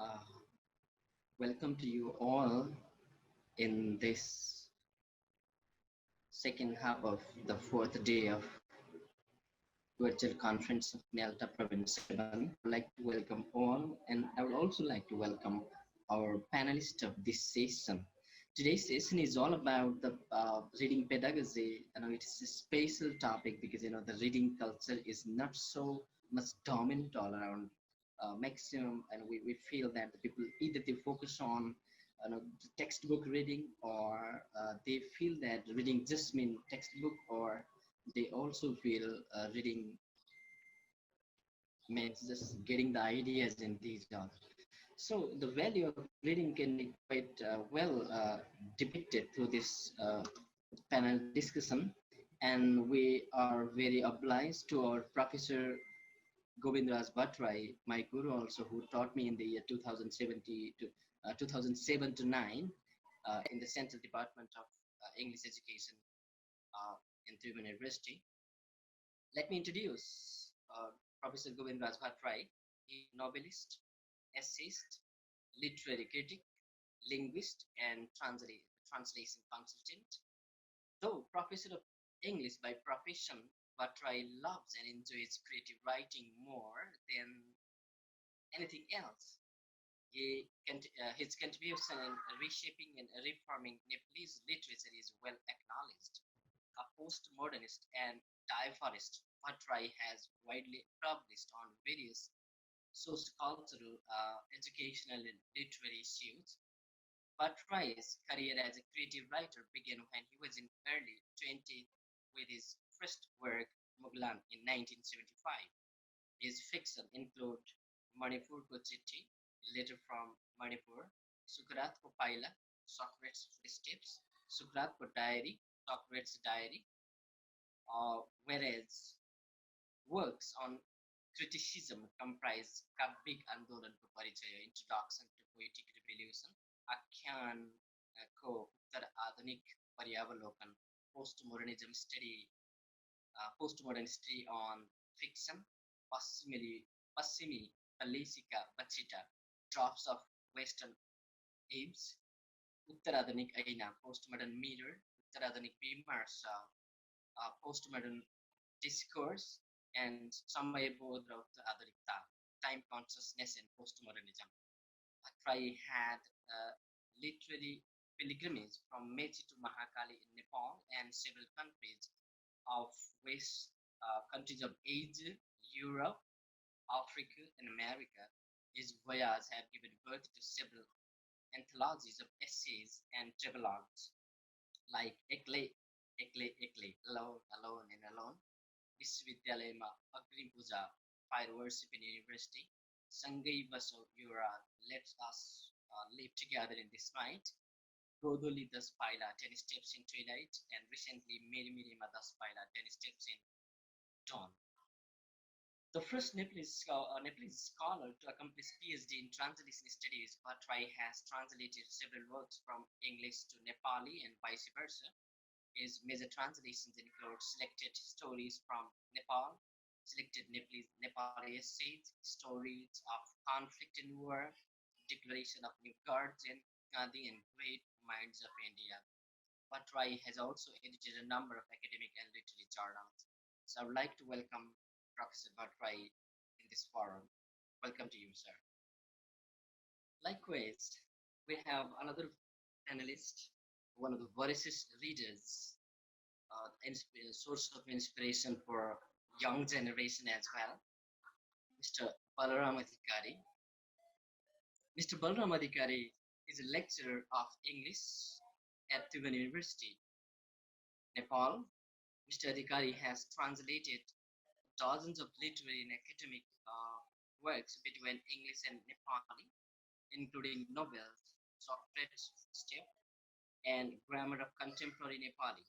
Uh, Welcome to you all in this second half of the fourth day of virtual conference of NELTA Province 7. I would like to welcome all, and I would also like to welcome our panelists of this session. Today's session is all about the reading pedagogy. It is a special topic because the reading culture is not so much dominant all around. Maximum, and we feel that the people either they focus on the textbook reading, or they feel that reading just mean textbook, or they also feel reading means just getting the ideas in these jobs. So the value of reading can be quite well depicted through this panel discussion, and we are very obliged to our Professor Govind Bhattrai, my guru also, who taught me in the year 2070 to 2007 to 9 in the Central Department of English Education in Tribhuvan University. Let me introduce Professor Govind Bhattrai. He is a novelist, essayist, literary critic, linguist, and translation consultant. Though Professor of English by profession, Bhattrai loves and enjoys creative writing more than anything else. His contribution in reshaping and reforming Nepalese literature is well acknowledged. A postmodernist and divorcist, Bhattrai has widely published on various sociocultural, educational, and literary issues. Bhattrai's career as a creative writer began when he was in early 20s with his first work, Mughlan, in 1975. His fiction include Manipur Ko Chitti, Letter from Manipur, Sukrat Ko Paila, Socrates' Footsteps, Sukrat Ko Diary, Socrates' Diary, whereas works on criticism comprise Kabbik Andolan Ko Parichaya, Introduction to Poetic Revolution, Akhyan Ko Uttar Adhunik Paryavalokan, Postmodern study on fiction, Passimi Palesika Bachita, Drops of Western Abes, Uttaradhanik Aina, Postmodern Mirror, Uttaradhanik Vimarsa, Postmodern Discourse, and Samaya Bodhra Uttaradhanikta, Time Consciousness and Postmodernism. Bhattrai had a literary pilgrimage from Mechi to Mahakali in Nepal and several countries of countries of Asia, Europe, Africa, and America. His voyages have given birth to several anthologies of essays and travelogues like Ekle, Ekle, Ekle, Alone, Alone, and Alone, Vishwavidyalaya Agrim Puja, Fire Worship in University, Sangai Baso Yura, Let Us Live Together in This Night, Godoli Das Paila, 10 Steps in Twilight, and recently Meri Mirima Das Paila, 10 Steps in Dawn. The first Nepalese scholar to accomplish PhD in translation studies, Bhattrai has translated several works from English to Nepali and vice versa. His major translations include selected stories from Nepal, selected Nepali essays, stories of conflict and war, Declaration of New Guardian, Gandhi, and Great Minds of India. Bhattrai has also edited a number of academic and literary journals. So I would like to welcome Professor Bhattrai in this forum. Welcome to you, sir. Likewise, we have another panelist, one of the voracious readers, source of inspiration for young generation as well, Mr. Balram Adhikar. Mr. Balram Adhikar is a lecturer of English at Tribhuvan University, Nepal. Mr. Adhikar has translated dozens of literary and academic works between English and Nepali, including novels, Socrates' Step, and Grammar of Contemporary Nepali.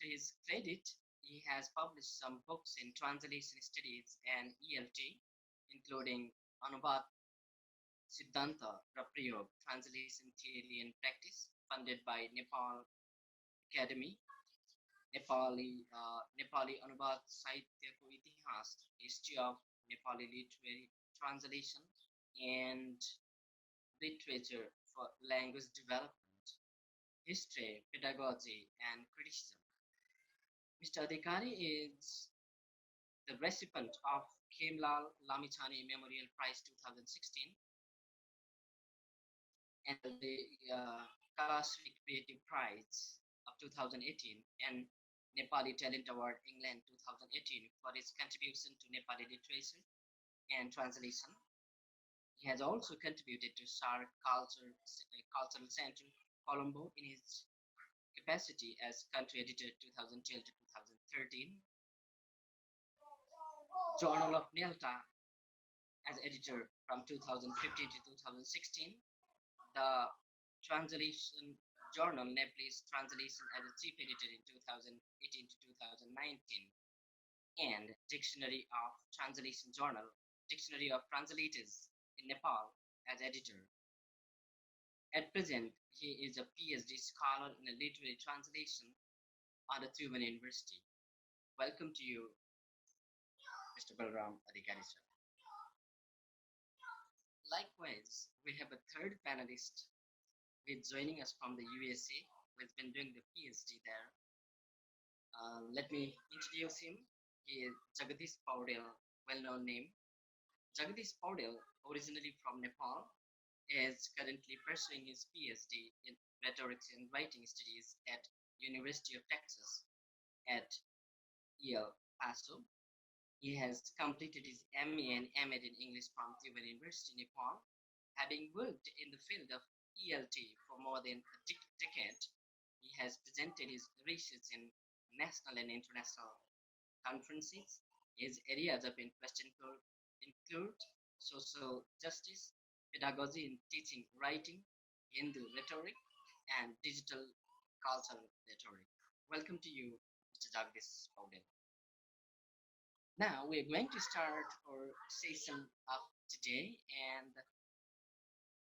To his credit, he has published some books in translation studies and ELT, including Anubad Siddhanta Praprayog, Translation Theory and Practice, funded by Nepal Academy, Nepali Anubad Sahityako Itihas, History of Nepali Literary Translation, and literature for language development, history, pedagogy, and criticism. Mr. Adhikari is the recipient of Khemlal Lamichhane Memorial Prize 2016 and the Kalasri Creative Prize of 2018 and Nepali Talent Award England 2018 for his contribution to Nepali literature and translation. He has also contributed to SARC Cultural Center, Colombo, in his capacity as country editor 2012 to 2013, Journal of Nelta as editor from 2015 to 2016, the Translation Journal Nepalese Translation as a chief editor in 2018 to 2019, and Dictionary of Translation Journal, Dictionary of Translators in Nepal as editor. At present, he is a PhD scholar in literary translation at the Tuman University. Welcome to you, Mr. Balram Adhikar, sir. Likewise, we have a third panelist who is joining us from the USA, who has been doing the PhD there. Let me introduce him. He is Jagadish Poudel, well-known name. Jagadish Poudel, originally from Nepal, is currently pursuing his PhD in rhetorics and writing studies at University of Texas at El Paso. He has completed his MA and MA in English from Tuman University, Nepal. Having worked in the field of ELT for more than a decade, he has presented his research in national and international conferences. His areas of interest include social justice, pedagogy in teaching writing, Hindu rhetoric, and digital cultural rhetoric. Welcome to you, Mr. Jagadish Poudel. Now we are going to start our session of today, and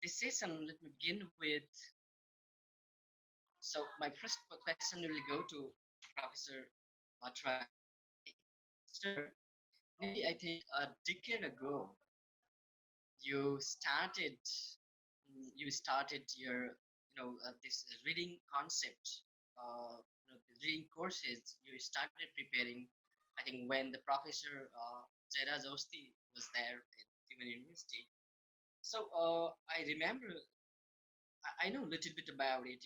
this session, let me begin with. So my first question will go to Professor Bhattrai. Sir, maybe I think a decade ago, you started your this reading concept, the reading courses. You started preparing, I think, when the professor Jera Josti was there at Tuman University. So I remember, I know a little bit about it.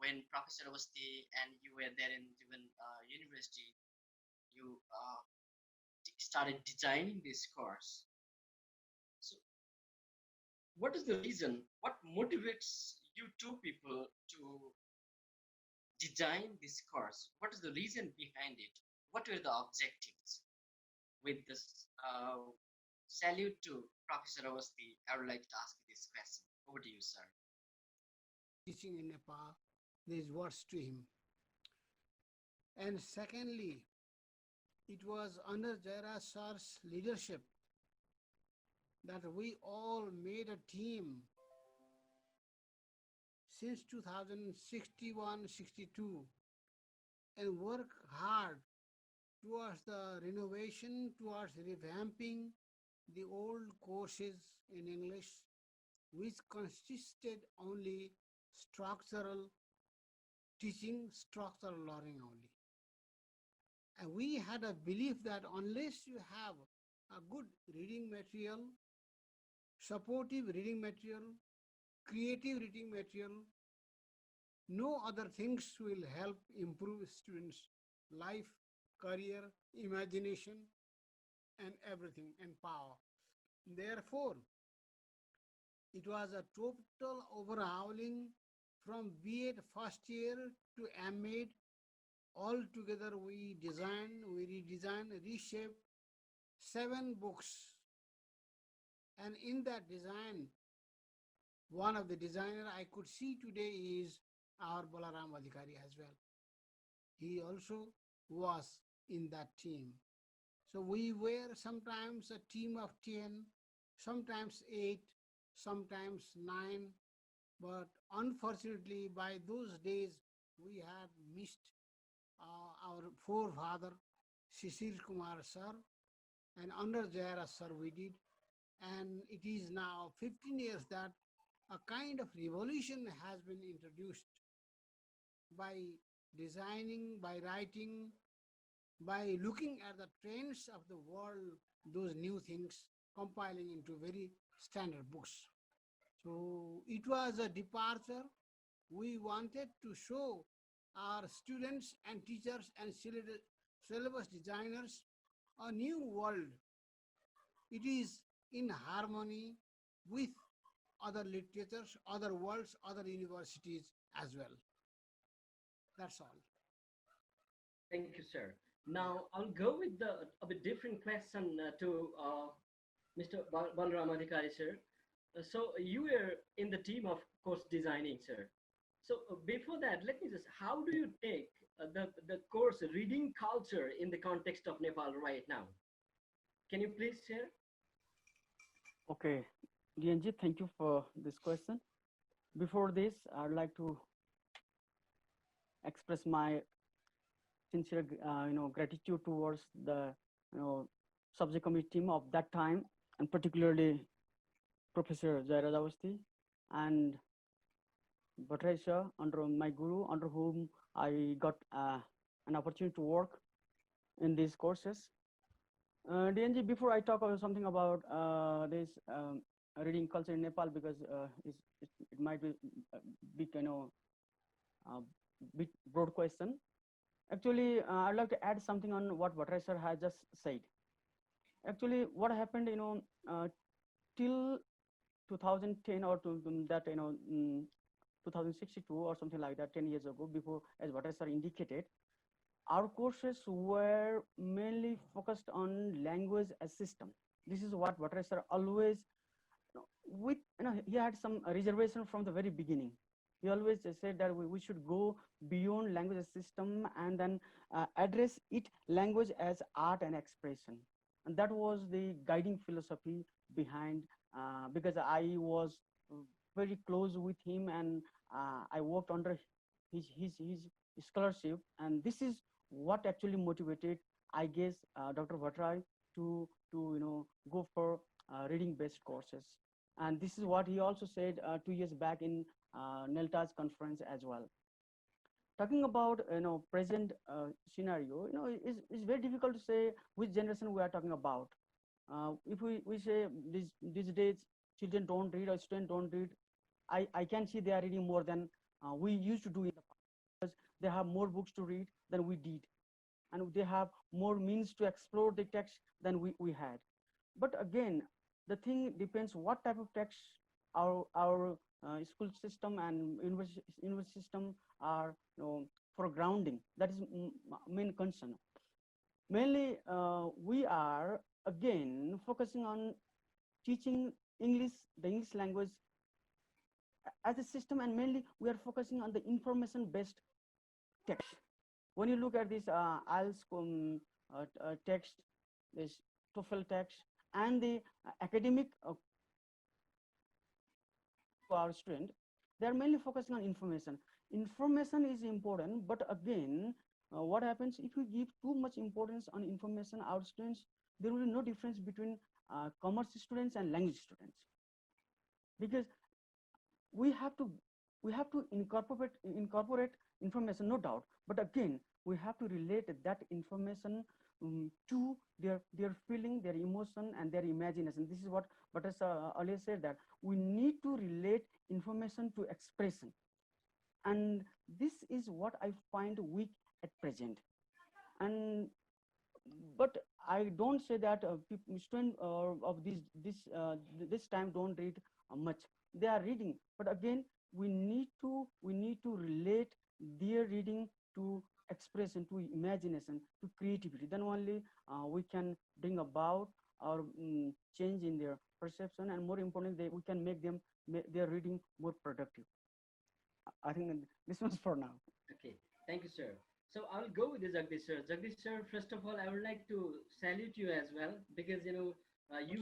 When Professor Josti and you were there in Tuman University, you started designing this course. So what is the reason? What motivates you two people to design this course? What is the reason behind it? What were the objectives? With this salute to Professor Awasthi, I would like to ask you this question. Over to you, sir. Teaching in Nepal, these words to him. And secondly, it was under Jaira Sir's leadership that we all made a team since 2061-62 and work hard towards the renovation, towards revamping the old courses in English, which consisted only structural teaching, structural learning only. And we had a belief that unless you have a good reading material, supportive reading material, creative reading material, no other things will help improve students' life, career, imagination, and everything, and power. Therefore, it was a total overhauling from B.Ed first year to M.Ed. Altogether, we redesigned, reshaped 7 books. And in that design, one of the designer I could see today is our Balram Adhikar as well. He also was in that team. So we were sometimes a team of 10, sometimes 8, sometimes 9. But unfortunately, by those days, we had missed our forefather, Shishir Kumar sir, and under Jaira sir we did. And it is now 15 years that a kind of revolution has been introduced by designing, by writing, by looking at the trends of the world, those new things compiling into very standard books. So it was a departure. We wanted to show our students and teachers and syllabus designers a new world. It is in harmony with other literatures, other worlds, other universities as well. That's all. Thank you, sir. Now I'll go with a bit different question to Mr. Balram Adhikar, sir. So you were in the team of course designing, sir. So before that, let me just, how do you take the course reading culture in the context of Nepal right now? Can you please share? Okay, DNG, thank you for this question. Before this, I'd like to express my sincere, gratitude towards the, subject committee team of that time, and particularly Professor Jairaj Awasthi and Bhattrai sir, under my guru, under whom I got an opportunity to work in these courses. DNG, before I talk about something about this reading culture in Nepal, because it might be a big, big broad question. Actually, I'd like to add something on what Bhattrai sir has just said. Actually, what happened, till 2010 or to that, 2062 or something like that, 10 years ago, before, as Bhattrai sir indicated, our courses were mainly focused on language as system. This is what Bhattrai sir always, with, he had some reservation from the very beginning. He always said that we should go beyond language as system and then address it language as art and expression. And that was the guiding philosophy behind, because I was very close with him, and I worked under his scholarship, and this is what actually motivated, I guess, Dr. Bhattrai to go for reading based courses. And this is what he also said 2 years back in NELTA's conference as well. Talking about present scenario, it's very difficult to say which generation we are talking about. If we say these days children don't read or students don't read, I can see they are reading more than we used to do in the past, because they have more books to read than we did, and they have more means to explore the text than we had. But again, the thing depends what type of text our school system and university system are for grounding. That is main concern. Mainly, we are again focusing on teaching English, the English language as a system, and mainly we are focusing on the information-based text. When you look at this IELTS text, this TOEFL text, and the academic for our student, they are mainly focusing on information. Information is important, but again, what happens if we give too much importance on information, our students, there will be no difference between commerce students and language students, because we have to incorporate information, no doubt, but again, we have to relate that information to their feeling, their emotion, and their imagination. This is what Bhattrai earlier said, that we need to relate information to expression, and this is what I find weak at present. And but I don't say that students of this time don't read much. They are reading, but again, we need to relate their reading to expression, to imagination, to creativity. Then only we can bring about our change in their perception, and more importantly, we can make their reading more productive. I think this was for now. Okay, thank you, sir. So I'll go with the Jagdish sir. Jagdish sir, first of all, I would like to salute you as well, because you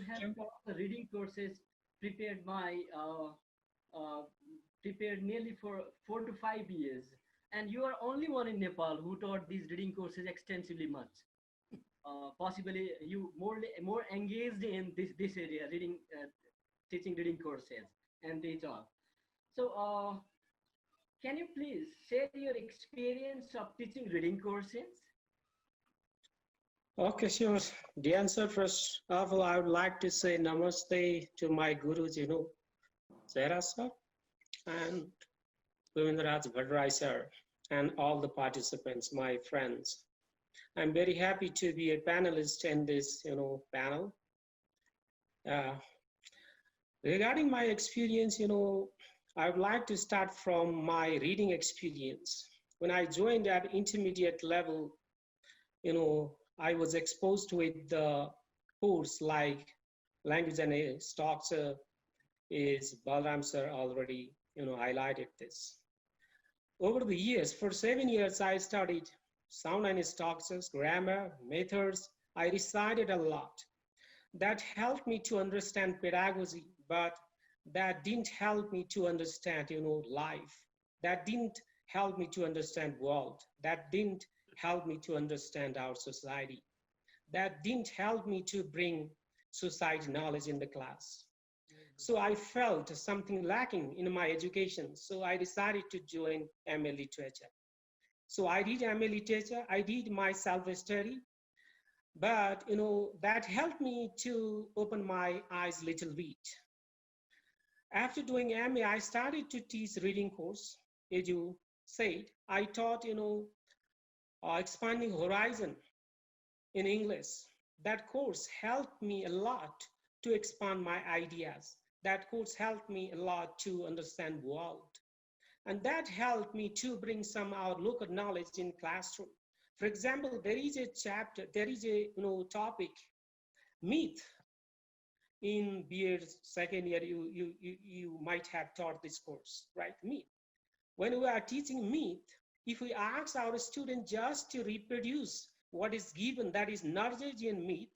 have taught the reading courses prepared prepared nearly for 4 to 5 years, and you are only one in Nepal who taught these reading courses extensively much. Possibly you more engaged in this area, reading, teaching reading courses, and teach all. So, can you please share your experience of teaching reading courses? Okay, sure. The answer first of all, I would like to say namaste to my gurus, Zara sir and Govind Bhattrai sir, and all the participants, my friends. I'm very happy to be a panelist in this, panel. Uh, Regarding my experience, I would like to start from my reading experience. When I joined at intermediate level, I was exposed with the course like language and structure is Balram sir already, highlighted this. Over the years, for 7 years, I studied sound and structures, grammar, methods. I recited a lot. That helped me to understand pedagogy, but that didn't help me to understand, life. That didn't help me to understand world. That didn't help me to understand our society. That didn't help me to bring society knowledge in the class. So I felt something lacking in my education. So I decided to join MA Literature. So I did MA Literature. I did my self-study. But, that helped me to open my eyes a little bit. After doing MA, I started to teach reading course. As you said, I taught, expanding horizon in English. That course helped me a lot to expand my ideas. That course helped me a lot to understand world. And that helped me to bring some our local knowledge in classroom. For example, there is a chapter, there is a topic, myth. In BEd's second year, you might have taught this course, right? Myth. When we are teaching myth, if we ask our students just to reproduce what is given, that is Norwegian myth,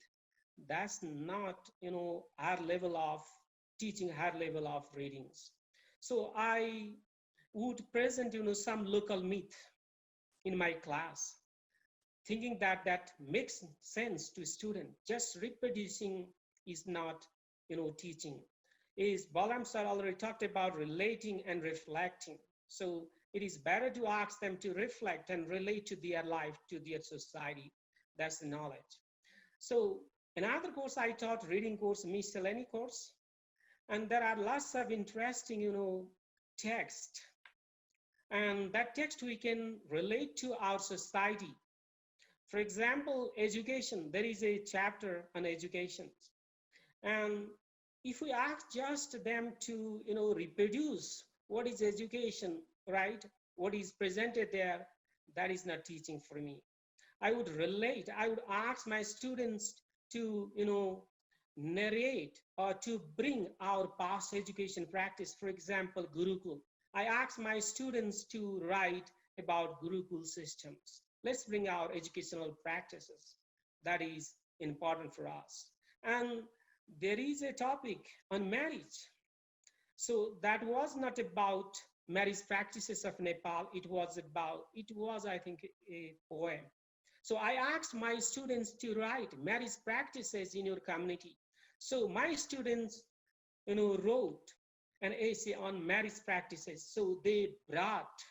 that's not, our level of teaching, our level of readings. So I would present, some local myth in my class, thinking that makes sense to student. Just reproducing is not, teaching. Is Balram sir already talked about relating and reflecting. So it is better to ask them to reflect and relate to their life, to their society. That's the knowledge. So another course I taught, reading course, miscellany course. And there are lots of interesting, text. And that text we can relate to our society. For example, education, there is a chapter on education. And if we ask just them to, reproduce what is education, right? What is presented there, that is not teaching for me. I would relate, I would ask my students to, narrate or to bring our past education practice. For example, Gurukul. I ask my students to write about Gurukul systems. Let's bring our educational practices. That is important for us. And there is a topic on marriage. So that was not about marriage practices of Nepal. It was, I think, a poem. So I asked my students to write marriage practices in your community. So my students, wrote an essay on marriage practices. So they brought,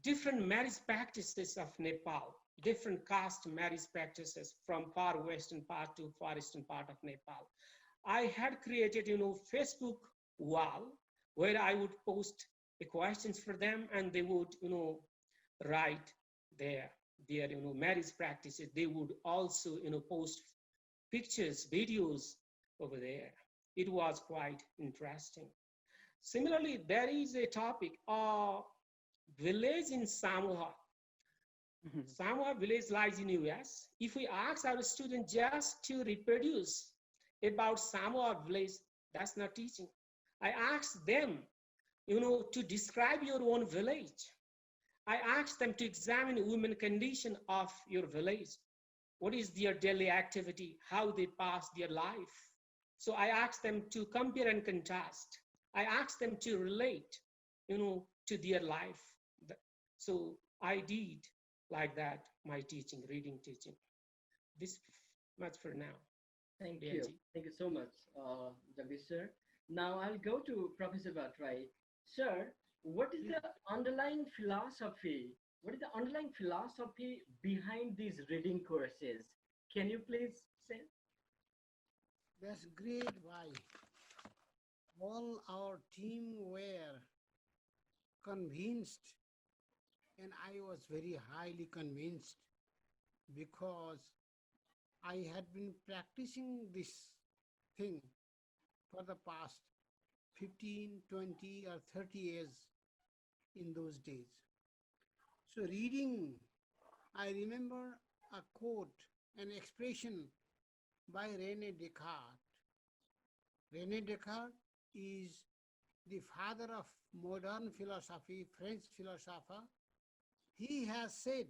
different marriage practices of Nepal, different caste marriage practices from far western part to far eastern part of Nepal. I had created, Facebook wall where I would post the questions for them and they would, write their marriage practices. They would also, post pictures, videos over there. It was quite interesting. Similarly, there is a topic, village in Samoa. Samoa village lies in US. If we ask our students just to reproduce about Samoa village, that's not teaching. I ask them, to describe your own village. I ask them to examine women condition of your village. What is their daily activity? How they pass their life? So I ask them to compare and contrast. I ask them to relate, to their life. So I did like that, my teaching, reading teaching. This much for now. Thank BNG. you. Thank you so much, Jagdish sir. Now I'll go to Professor Bhattrai. Sir, what is the underlying philosophy? What is the underlying philosophy behind these reading courses? Can you please say? That's great. Why? All our team were convinced, and I was very highly convinced because I had been practicing this thing for the past 15, 20, or 30 years in those days. So, reading, I remember a quote, an expression by Rene Descartes. Rene Descartes is the father of modern philosophy, French philosopher. He has said,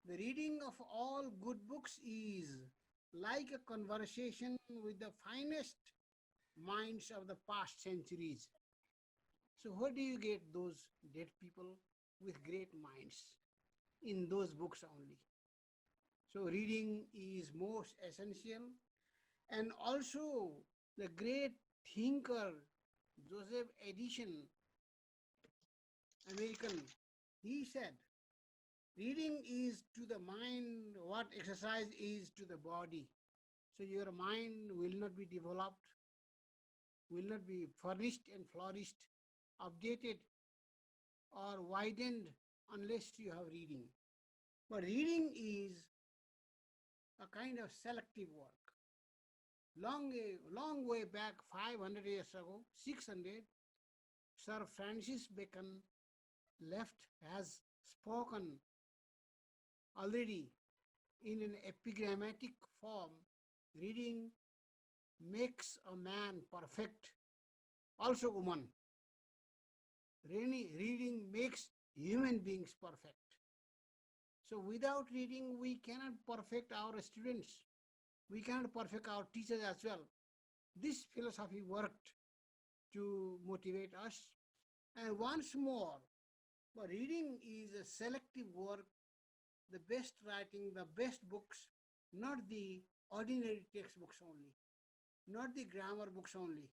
the reading of all good books is like a conversation with the finest minds of the past centuries. So, where do you get those dead people with great minds? In those books only. So, reading is most essential. And also, the great thinker Joseph Edison, American, he said, reading is to the mind what exercise is to the body. So your mind will not be developed, will not be furnished and flourished, updated or widened unless you have reading. But reading is a kind of selective work. Long way back, 500 years ago, 600, Sir Francis Bacon left has spoken already in an epigrammatic form. Reading makes a man perfect, also woman. Reading makes human beings perfect. So without reading, we cannot perfect our students. We cannot perfect our teachers as well. This philosophy worked to motivate us. And once more, but reading is a selective work, the best writing, the best books, not the ordinary textbooks only, not the grammar books only,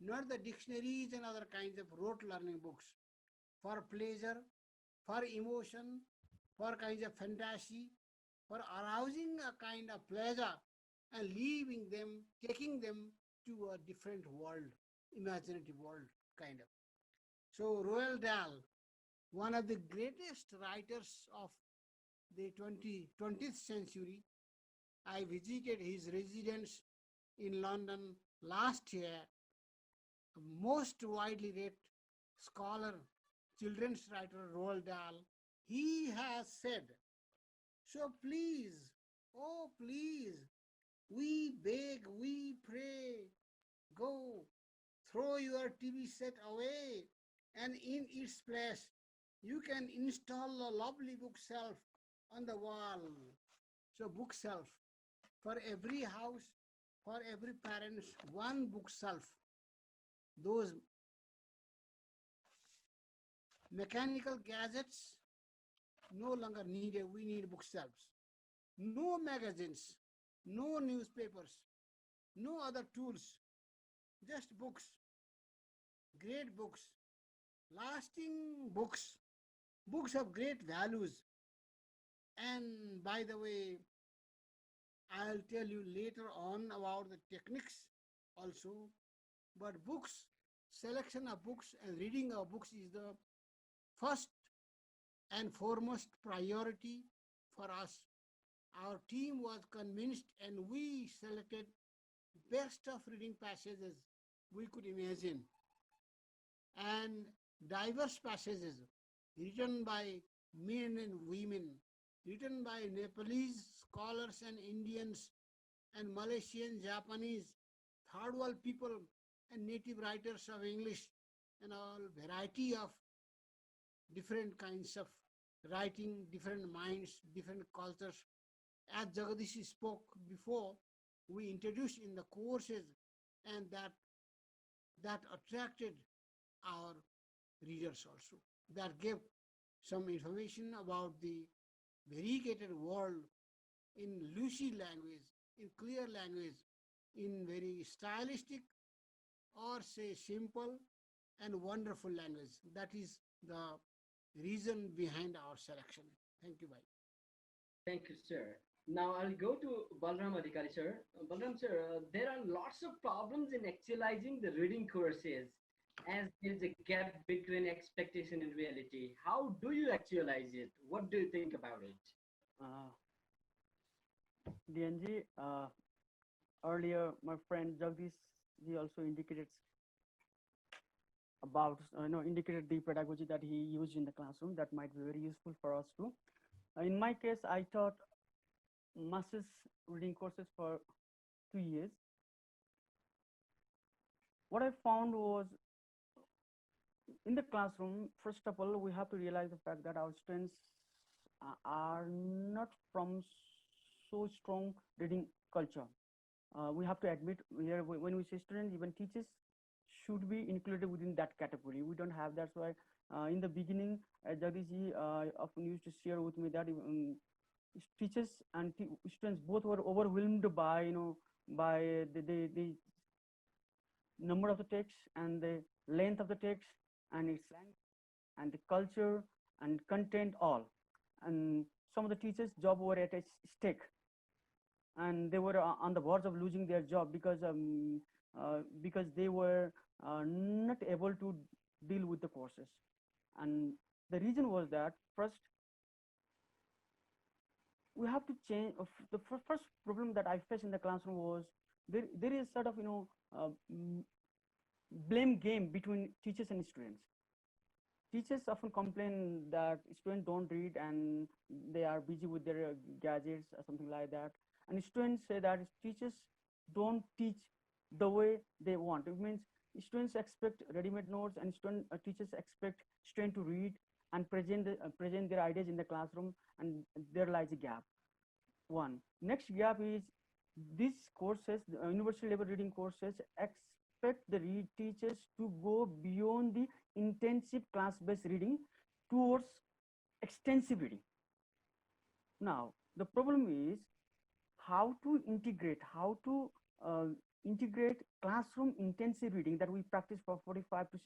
not the dictionaries and other kinds of rote learning books. For pleasure, for emotion, for kinds of fantasy, for arousing a kind of pleasure and leaving them, taking them to a different world, imaginative world, kind of. So Roald Dahl, one of the greatest writers of the 20th century, I visited his residence in London last year. Most widely read scholar, children's writer Roald Dahl, he has said, so please, oh please, we beg, we pray, go, throw your TV set away, and in its place, you can install a lovely bookshelf on the wall. So bookshelf, for every house, for every parents, one bookshelf. Those mechanical gadgets no longer needed. We need bookshelves. No magazines, no newspapers, no other tools, just books, great books, lasting books, books of great values. And by the way, I'll tell you later on about the techniques also. But books, selection of books and reading of books is the first and foremost priority for us. Our team was convinced and we selected best of reading passages we could imagine and diverse passages written by men and women, written by Nepalese scholars and Indians and Malaysian, Japanese, third world people and native writers of English and all variety of different kinds of writing, different minds, different cultures. As Jagadish spoke before, we introduced in the courses and that attracted our readers also. That gave some information about the variegated world in lucid language, in clear language, in very stylistic or say simple and wonderful language. That is the reason behind our selection. Thank you, bhai. Thank you, sir. Now I'll go to Balram Adhikari, sir. Balram, sir, there are lots of problems in actualizing the reading courses as there's a gap between expectation and reality. How do you actualize it? What do you think about it? Uh, DNG, earlier my friend Jagdish, he also indicated about, indicated the pedagogy that he used in the classroom that might be very useful for us too. In my case, I taught masses reading courses for 2 years. What I found was, in the classroom, first of all, we have to realize the fact that our students are not from so strong reading culture. We have to admit here, when we say students, even teachers should be included within that category. We don't have that. So in the beginning, Jagdishji often used to share with me that teachers and students both were overwhelmed by, by the number of the text and the length of the text and its length and the culture and content all. And some of the teachers' job were at stake, and they were on the verge of losing their job because they were not able to deal with the courses. And the reason was that, first, we have to change. The first problem that I faced in the classroom was there is sort of blame game between teachers and students. Teachers often complain that students don't read and they are busy with their gadgets or something like that. And students say that teachers don't teach the way they want. It means students expect ready-made notes, and teachers expect students to read and present their ideas in the classroom, and there lies a gap. One. Next gap is these courses, the university level reading courses, expect the teachers to go beyond the intensive class-based reading towards extensive reading. Now, the problem is how to integrate classroom intensive reading that we practice for 45 to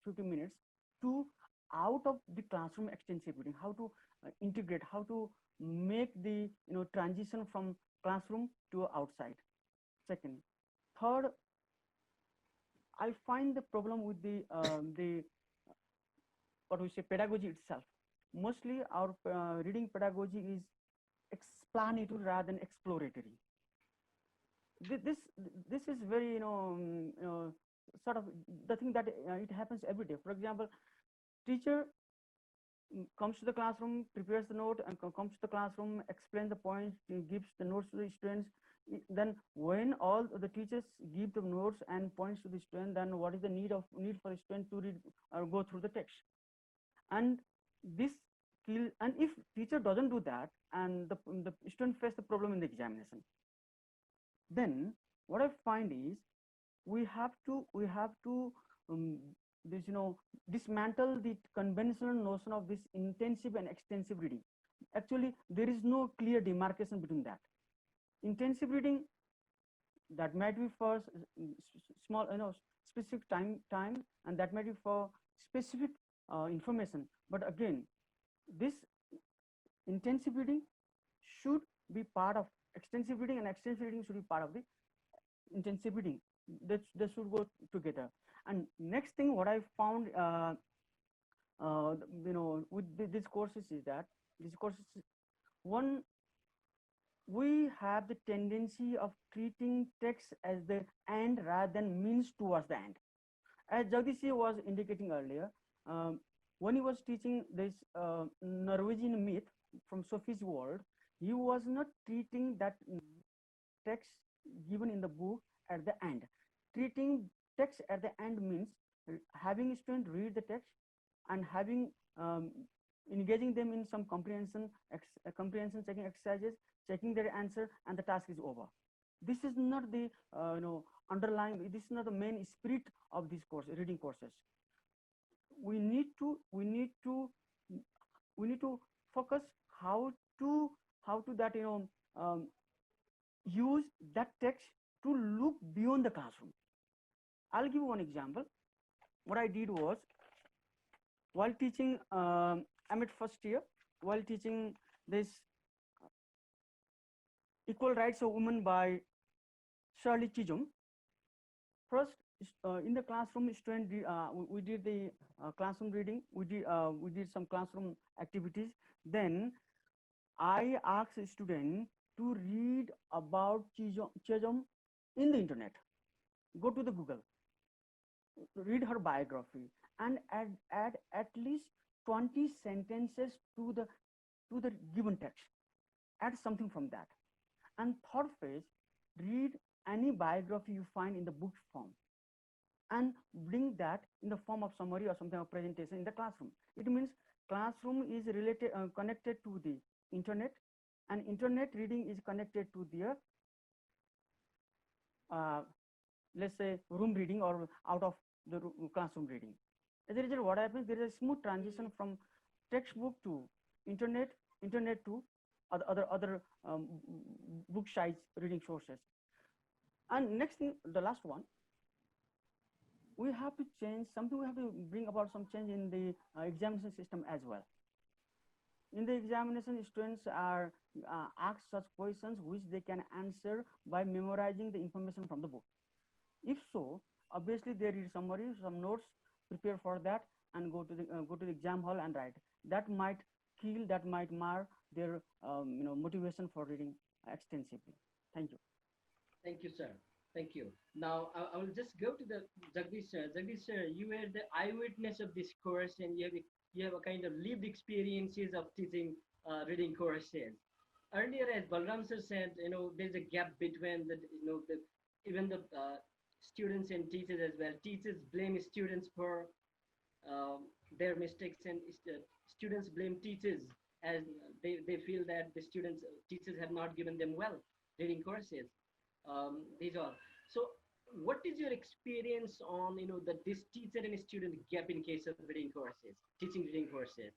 50 minutes to out of the classroom extensive reading. How to integrate, how to make the transition from classroom to outside. Second. Third, I find the problem with the what we say pedagogy itself. Mostly our reading pedagogy is explanatory rather than exploratory. This is very sort of the thing that it happens every day. For example, teacher comes to the classroom, prepares the note, and comes to the classroom, explains the points, gives the notes to the students. Then when all the teachers give the notes and points to the student, then what is the need for a student to read or go through the text? And this and if teacher doesn't do that, and the student face the problem in the examination, then what I find is we have to dismantle the conventional notion of this intensive and extensive reading. Actually, there is no clear demarcation between that. Intensive reading, that might be for small, specific time, and that might be for specific information. But again, this intensive reading should be part of extensive reading, and extensive reading should be part of the intensive reading. They should go together. And next thing, what I found, with these courses is that we have the tendency of treating text as the end rather than means towards the end. As Jagdish was indicating earlier, when he was teaching this Norwegian myth from Sophie's world, he was not treating that text given in the book at the end. Treating text at the end means having students read the text and having engaging them in some comprehension checking exercises, checking their answer, and the task is over. This is not the underlying. This is not the main spirit of these reading courses. We need to focus how to that use that text to look beyond the classroom. I'll give one example. What I did was, while teaching, I'm at first year, while teaching this Equal Rights of Women by Shirley Chisholm. First, in the classroom, we did the classroom reading. We did some classroom activities. Then I asked a student to read about Chisholm in the internet. Go to the Google, read her biography, and add at least 20 sentences to the given text. Add something from that. And third phase, read any biography you find in the book form and bring that in the form of summary or something of presentation in the classroom. It means classroom is related, connected to the internet, and internet reading is connected to their let's say room reading or out of the classroom reading. As a result, what happens, there is a smooth transition from textbook to internet to other book sites reading sources. And next thing, the last one, we have to change something. We have to bring about some change in the examination system as well. In the examination, students are asked such questions which they can answer by memorizing the information from the book. If so, obviously they read summary, some notes, prepare for that, and go to the exam hall and write. That might kill, that might mar their motivation for reading extensively. Thank you. Thank you, sir. Thank you. Now, I will just go to the Jagadish sir. Jagadish sir, you were the eyewitness of this course, and you have a kind of lived experiences of teaching reading courses. Earlier, as Balram sir said, there's a gap between even the students and teachers as well. Teachers blame students for their mistakes, and students blame teachers as they feel that the teachers have not given them well reading courses. These are so. What is your experience on this teacher and student gap in case of reading courses, teaching reading courses?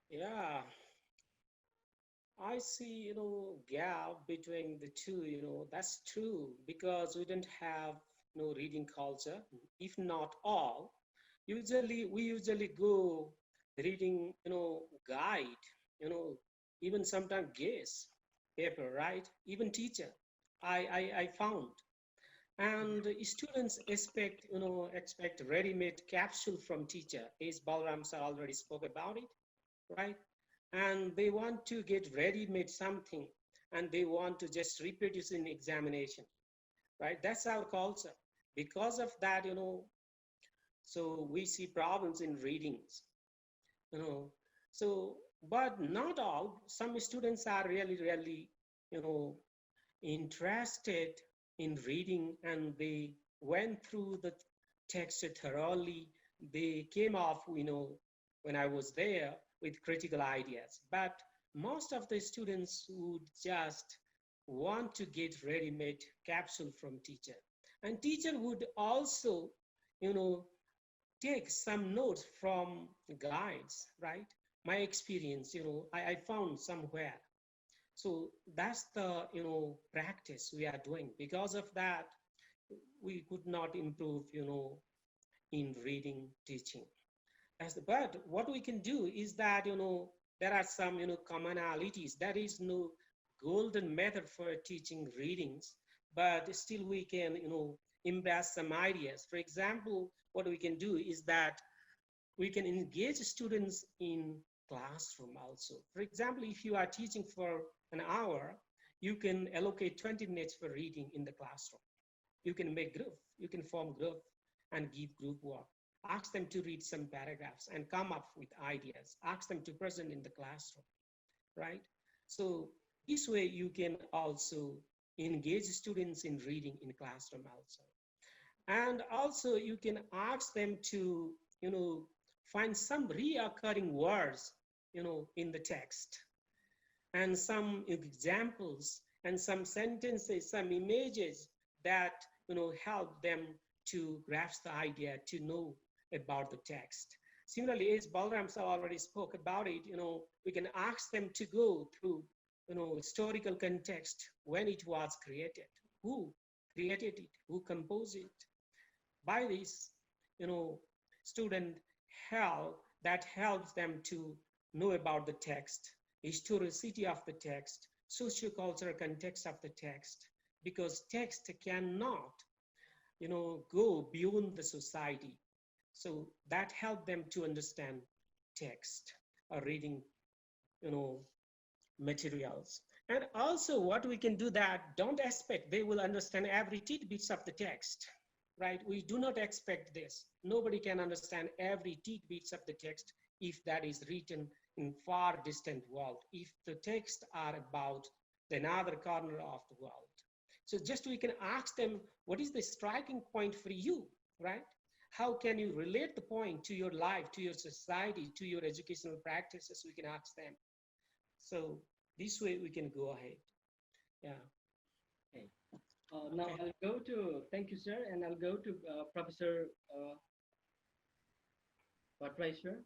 Yeah, I see, gap between the two, that's true because we don't have, reading culture. If not all, we usually go reading, guide, even sometimes guess paper, right? Even teacher, I found. And students expect ready-made capsule from teacher, as Balram sir already spoke about it, right? And they want to get ready-made something, and they want to just reproduce in examination, right? That's our culture. Because of that, so we see problems in readings, so, but not all. Some students are really, interested in reading, and they went through the text thoroughly. They came off, when I was there, with critical ideas. But most of the students would just want to get ready-made capsule from teacher. And teacher would also, take some notes from guides, right? My experience, I found somewhere. So that's the, practice we are doing. Because of that, we could not improve, in reading teaching. But what we can do is that, there are some, commonalities. There is no golden method for teaching readings, but still we can, embrace some ideas. For example, what we can do is that we can engage students in classroom also. For example, if you are teaching for an hour, you can allocate 20 minutes for reading in the classroom. You can make group, you can form group and give group work. Ask them to read some paragraphs and come up with ideas. Ask them to present in the classroom, right? So this way you can also engage students in reading in classroom also. And also you can ask them to, find some reoccurring words, in the text, and some examples and some sentences, some images that, help them to grasp the idea, to know about the text. Similarly, as Balram sir already spoke about it, we can ask them to go through, historical context when it was created, who created it, who composed it. By this, student help that helps them to know about the text, historicity of the text, sociocultural context of the text, because text cannot, go beyond the society. So that help them to understand text or reading, you know, materials. And also what we can do that, don't expect they will understand every tidbits of the text, right? We do not expect this. Nobody can understand every tidbits of the text if that is written in far distant world, if the texts are about the another corner of the world. So just we can ask them, what is the striking point for you, right? How can you relate the point to your life, to your society, to your educational practices? We can ask them. So this way we can go ahead. Yeah. Okay. Now Okay. I'll go to, thank you, sir, and I'll go to Professor Bhattrai, sir.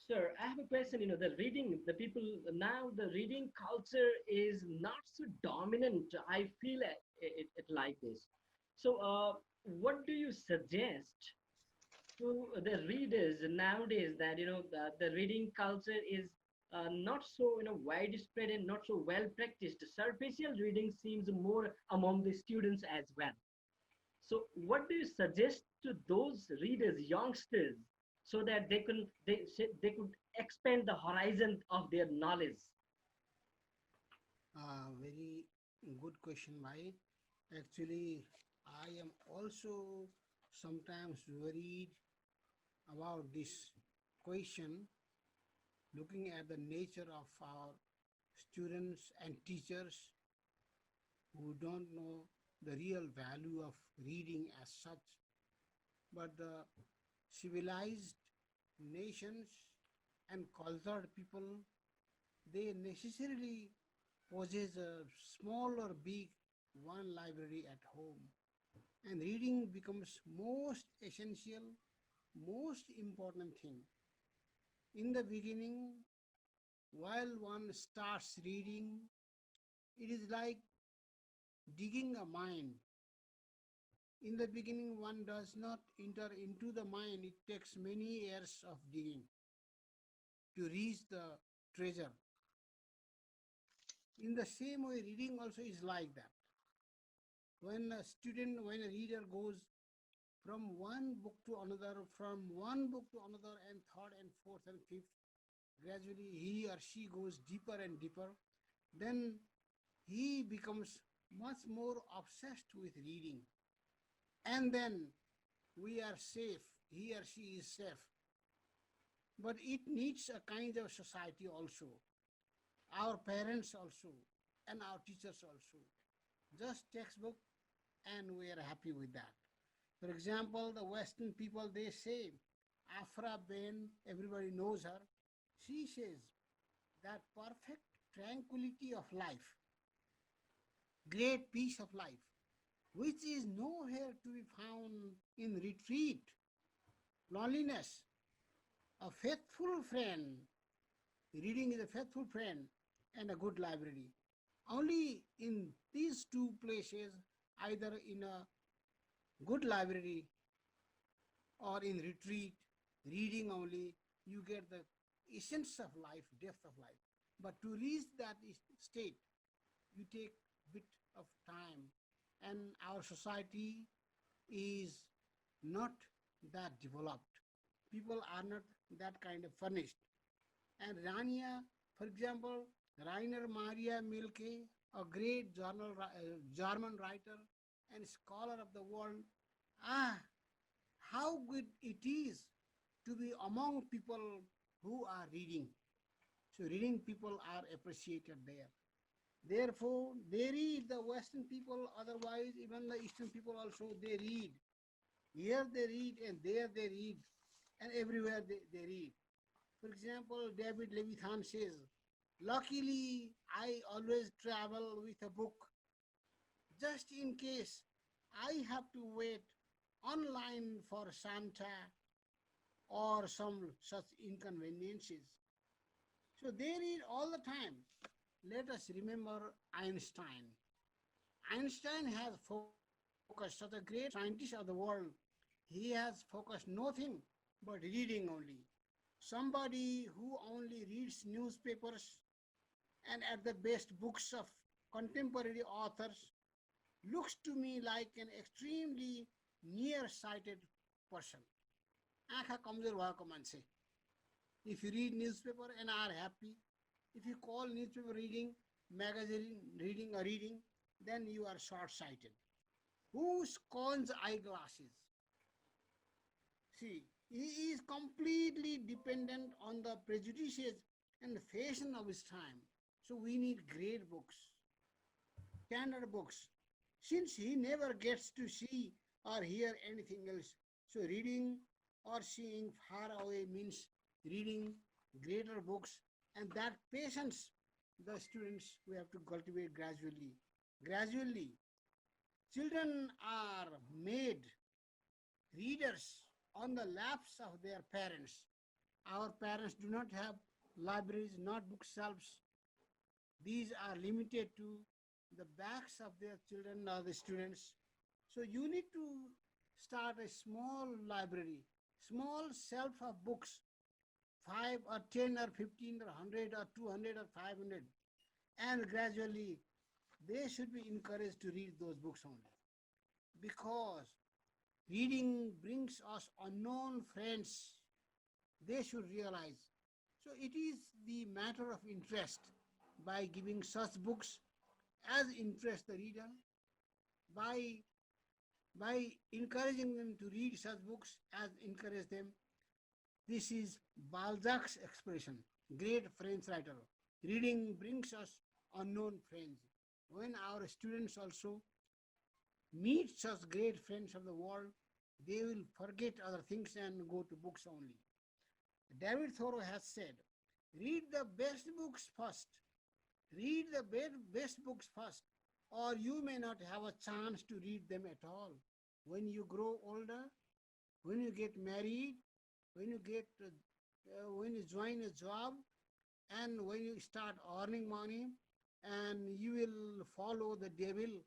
Sir, I have a question. The reading, the people now, the reading culture is not so dominant. I feel it like this. So, what do you suggest to the readers nowadays that the reading culture is not so widespread and not so well practiced? Superficial reading seems more among the students as well. So what do you suggest to those readers, youngsters, so that they could expand the horizon of their knowledge? Very good question, Bhai. Actually, I am also sometimes worried about this question, looking at the nature of our students and teachers who don't know the real value of reading as such. But the civilized nations and cultured people, they necessarily possess a small or big one library at home. And reading becomes most essential, most important thing. In the beginning, while one starts reading, it is like digging a mine. In the beginning, one does not enter into the mine. It takes many years of digging to reach the treasure. In the same way, reading also is like that. When a reader goes from one book to another, from one book to another, and third and fourth and fifth, gradually he or she goes deeper and deeper, then he becomes much more obsessed with reading. And then we are safe, he or she is safe. But it needs a kind of society also, our parents also, and our teachers also. Just textbook, and we are happy with that. For example, the Western people, they say, Afra Ben, everybody knows her, she says that perfect tranquility of life, great peace of life, which is nowhere to be found in retreat, loneliness, a faithful friend. Reading is a faithful friend and a good library. Only in these two places, either in a good library or in retreat, reading only, you get the essence of life, depth of life. But to reach that state, you take bit of time. And our society is not that developed. People are not that kind of furnished. And Rania, for example, Rainer Maria Milke, a great German writer and scholar of the world, ah, how good it is to be among people who are reading. So reading people are appreciated there. Therefore, they read, the Western people, otherwise even the Eastern people also, they read. Here they read and there they read and everywhere they read. For example, David Levithan says, luckily I always travel with a book just in case I have to wait online for Santa or some such inconveniences. So they read all the time. Let us remember Einstein. Einstein has four focused, such a great scientist of the world, he has focused nothing but reading only. Somebody who only reads newspapers and at the best books of contemporary authors looks to me like an extremely nearsighted person. आँखा कमजोर भएको मान्छे. If you read newspaper and are happy, if you call newspaper reading, magazine reading or reading, then you are short-sighted. Who scorns eyeglasses? See, he is completely dependent on the prejudices and fashion of his time. So we need great books, standard books. Since he never gets to see or hear anything else, so reading or seeing far away means reading greater books, and that patience the students we have to cultivate gradually. Gradually, children are made readers on the laps of their parents. Our parents do not have libraries, not bookshelves. These are limited to the backs of their children or the students. So you need to start a small library, small shelf of books, 5 or 10 or 15 or 100 or 200 or 500. And gradually, they should be encouraged to read those books only. Because reading brings us unknown friends. They should realize. So it is the matter of interest by giving such books as interest the reader, by encouraging them to read such books as encourage them. This is Balzac's expression, great French writer. Reading brings us unknown friends. When our students also meet such great friends of the world, they will forget other things and go to books only. David Thoreau has said, read the best books first. Read the best books first, or you may not have a chance to read them at all. When you grow older, when you get married, when you join a job, and when you start earning money, and you will follow the devil,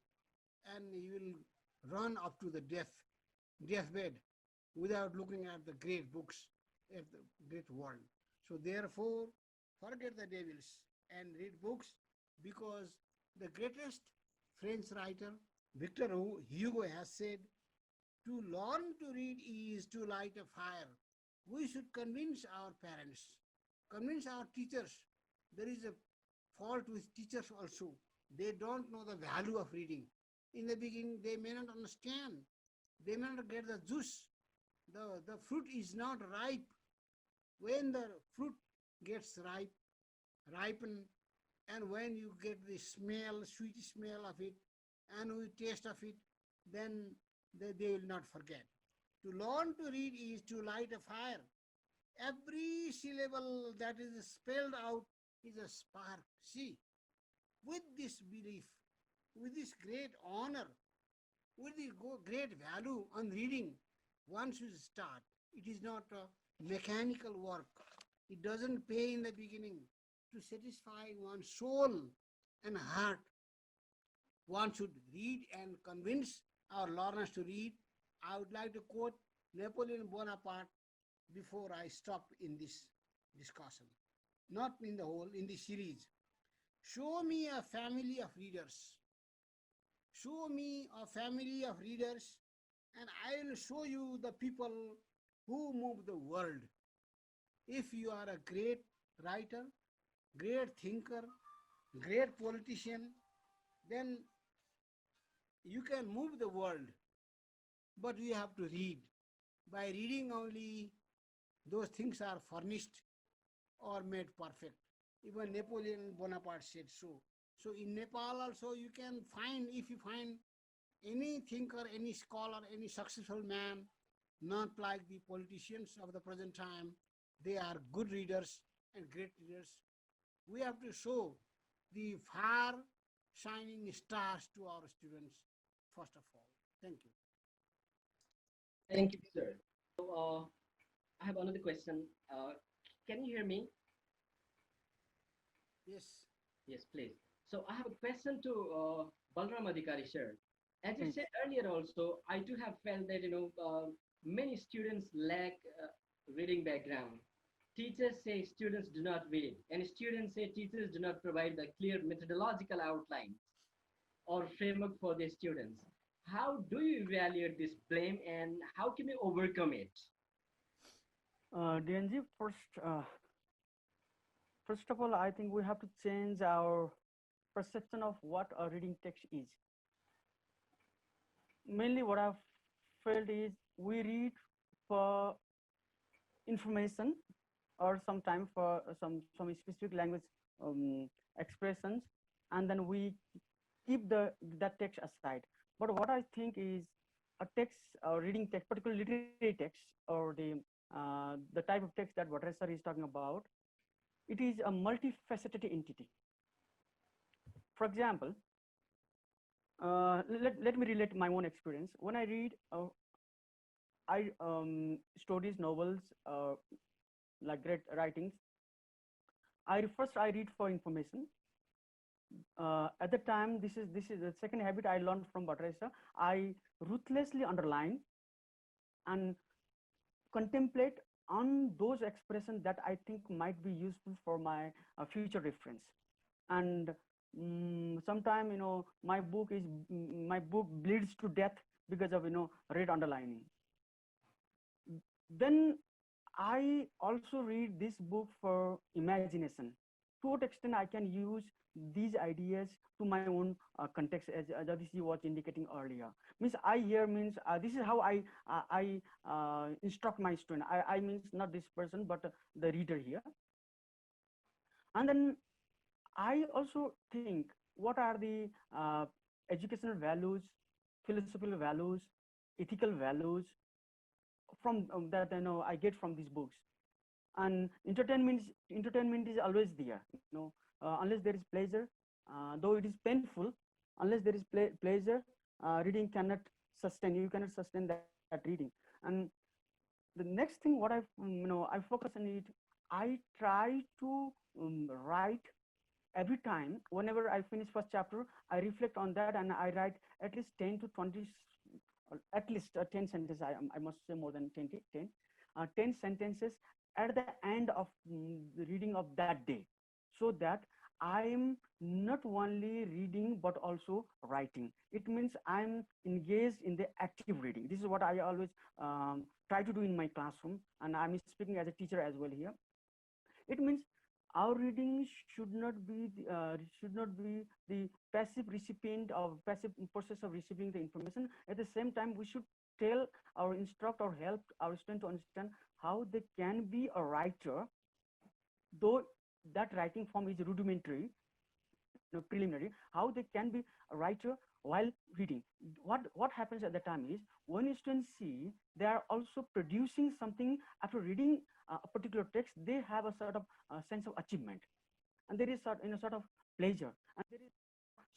and you will run up to the deathbed without looking at the great books of the great world. So therefore, forget the devils and read books, because the greatest French writer, Victor Hugo, has said, to learn to read is to light a fire. We should convince our parents, convince our teachers. There is a fault with teachers also. They don't know the value of reading. In the beginning, they may not understand. They may not get the juice. The fruit is not ripe. When the fruit gets ripen, and when you get the smell, sweet smell of it, and we taste of it, then they will not forget. To learn to read is to light a fire. Every syllable that is spelled out is a spark. See, with this belief, with this great honor, with the great value on reading, one should start. It is not a mechanical work. It doesn't pay in the beginning. To satisfy one's soul and heart, one should read and convince our learners to read. I would like to quote Napoleon Bonaparte before I stop in this discussion. Not in the whole, in the series. Show me a family of readers. Show me a family of readers, and I will show you the people who move the world. If you are a great writer, great thinker, great politician, then you can move the world. But you have to read. By reading only, those things are furnished or made perfect. Even Napoleon Bonaparte said so. So in Nepal also you can find, if you find any thinker, any scholar, any successful man, not like the politicians of the present time, they are good readers and great readers. We have to show the far shining stars to our students, first of all. Thank you. Thank you, sir. So I have another question. Can you hear me? Yes. Yes, please. So I have a question to Balram Adhikari, sir. As you change. said earlier, also, I too have felt that many students lack reading background. Teachers say students do not read, and students say teachers do not provide the clear methodological outlines or framework for their students. How do you evaluate this blame, and how can we overcome it? DNG, first of all, I think we have to change our perception of what a reading text is. Mainly, what I've felt is we read for information or sometimes for some specific language expressions, and then we keep that text aside. But what I think is a text, reading text, particularly literary text, or the type of text that Bhattrai sir is talking about, it is a multifaceted entity. For example, let me relate my own experience. When I read stories, novels, like great writings, I read for information. At the time, this is the second habit I learned from Bhattrai sir. I ruthlessly underline and contemplate on those expressions that I think might be useful for my future reference. And sometime, my book bleeds to death because of red underlining. Then I also read this book for imagination. To what extent I can use these ideas to my own context, as Jagadish was indicating earlier. Means I here means this is how I instruct my student. I means not this person, but the reader here. And then I also think what are the educational values, philosophical values, ethical values from that I get from these books. And entertainment is always there, unless there is pleasure, though it is painful. Unless there is pleasure, reading cannot sustain, you cannot sustain that reading. And the next thing what I focus on it, I try to write every time. Whenever I finish first chapter, I reflect on that and I write at least 10 to 20, at least 10 sentences. I must say more than 10 sentences at the end of the reading of that day, so that I'm not only reading but also writing. It means I'm engaged in the active reading. This is what I always try to do in my classroom, and I'm speaking as a teacher as well here. It means our reading should not be the passive recipient of passive process of receiving the information. At the same time, we should tell or instruct or help our student to understand how they can be a writer, though that writing form is rudimentary, preliminary. How they can be a writer while reading. What happens at the time is, when students see they are also producing something after reading a particular text, they have a sort of sense of achievement, and there is sort of pleasure, and there is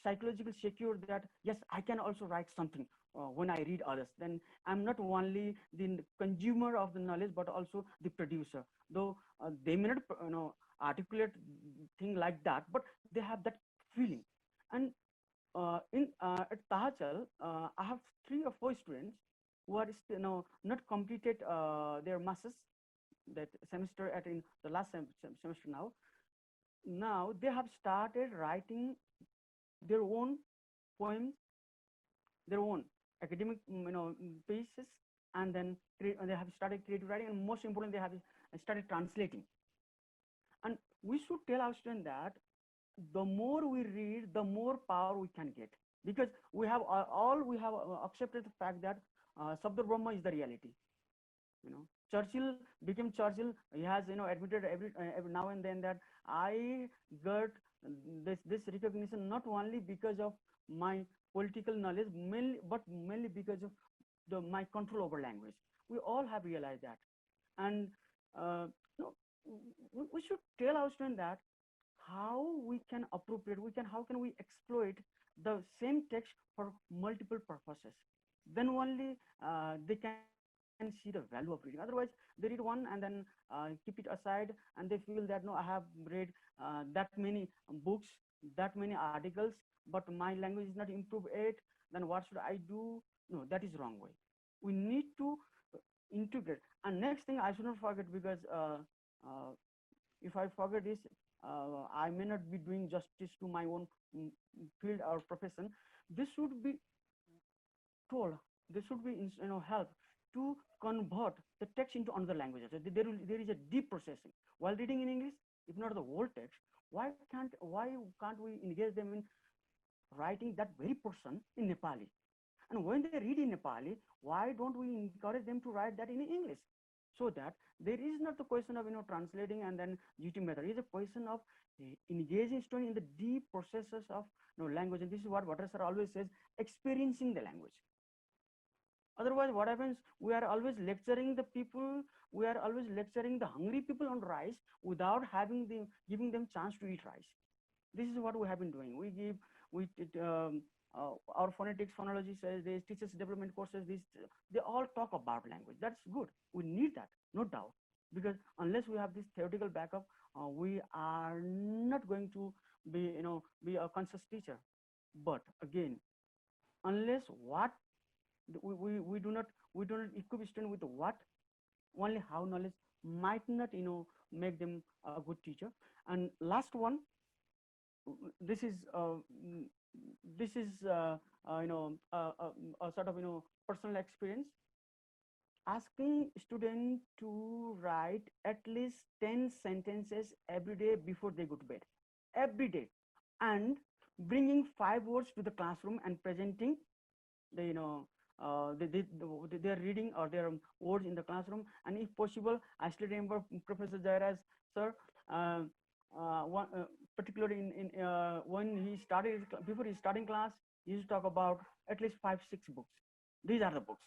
psychological secure that yes, I can also write something when I read others. Then I'm not only the consumer of the knowledge but also the producer, though they may not articulate thing like that, but they have that feeling. And in at Tahachal, I have 3 or 4 students who are still, not completed their masters that semester at in the last semester. Now they have started writing their own poems, their own academic pieces, and then they have started creative writing, and most important, they have started translating. And we should tell our students that the more we read, the more power we can get, because we have we have accepted the fact that Sabda Brahma is the reality. Churchill became Churchill. He has admitted every now and then that I got this recognition not only because of my political knowledge, but mainly because of my control over language. We all have realized that. And uh, you know, we should tell our students that how we can appropriate, how can we exploit the same text for multiple purposes. Then only they can see the value of reading. Otherwise, they read one and then keep it aside, and they feel that no, I have read that many books, that many articles, but my language is not improved yet. then what should I do? No, that is wrong way. We need to integrate. And next thing I should not forget, because uh, if I forget this, I may not be doing justice to my own field or profession. This should be told, there should be help to convert the text into another language. So there is a deep processing while reading in English. If not the whole text, why can't we engage them in writing that very portion in Nepali? And when they read in Nepali, why don't we encourage them to write that in English? So that there is not the question of translating and then GT method. It is a question of engaging student in the deep processes of language. And this is what Bhattrai sir always says: experiencing the language. Otherwise, what happens? We are always lecturing the people. We are always lecturing the hungry people on rice without giving them chance to eat rice. This is what we have been doing. Our phonetics, phonology says this, teachers development courses, this, they all talk about language. That's good. We need that, no doubt, because unless we have this theoretical backup, we are not going to be a conscious teacher. But again, unless what we do not equip student with what, only how knowledge might not make them a good teacher. And last one, this is a sort of personal experience. Asking student to write at least 10 sentences every day before they go to bed, every day, and bringing 5 words to the classroom and presenting the their reading or their words in the classroom. And if possible, I still remember Professor Jairas sir, one particularly in when he started, before his starting class, he used to talk about at least 5-6 books. These are the books,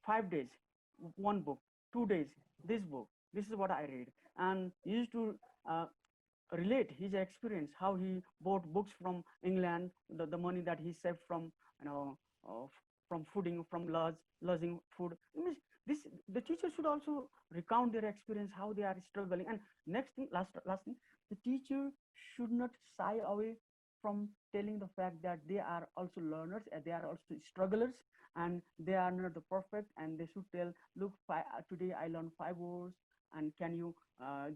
5 days one book, 2 days this book, this is what I read. And he used to relate his experience, how he bought books from England, the money that he saved from from fooding, from lodging food. This, the teacher should also recount their experience, how they are struggling. And next thing, last thing, the teacher should not shy away from telling the fact that they are also learners and they are also strugglers, and they are not the perfect. And they should tell, look, today I learned 5 words, and can you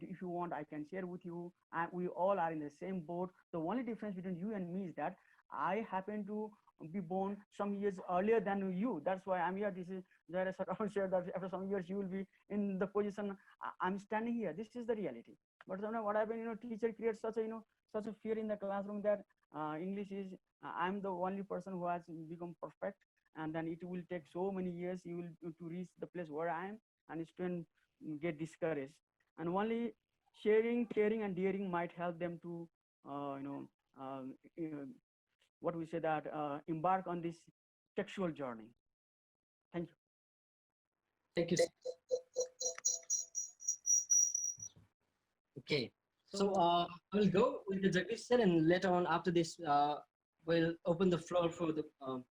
if you want, I can share with you. We all are in the same boat. The only difference between you and me is that I happen to be born some years earlier than you. That's why I'm here. This is, there is a share that after some years you will be in the position I'm standing here. This is the reality. But what happened, teacher creates such a such a fear in the classroom that English is, I'm the only person who has become perfect, and then it will take so many years you will to reach the place where I am, and students get discouraged. And only sharing, caring, and daring might help them to um, what we say that embark on this textual journey. Thank you. Thank you. Okay, so I will go with the Jagadish sir, and later on after this, we'll open the floor for the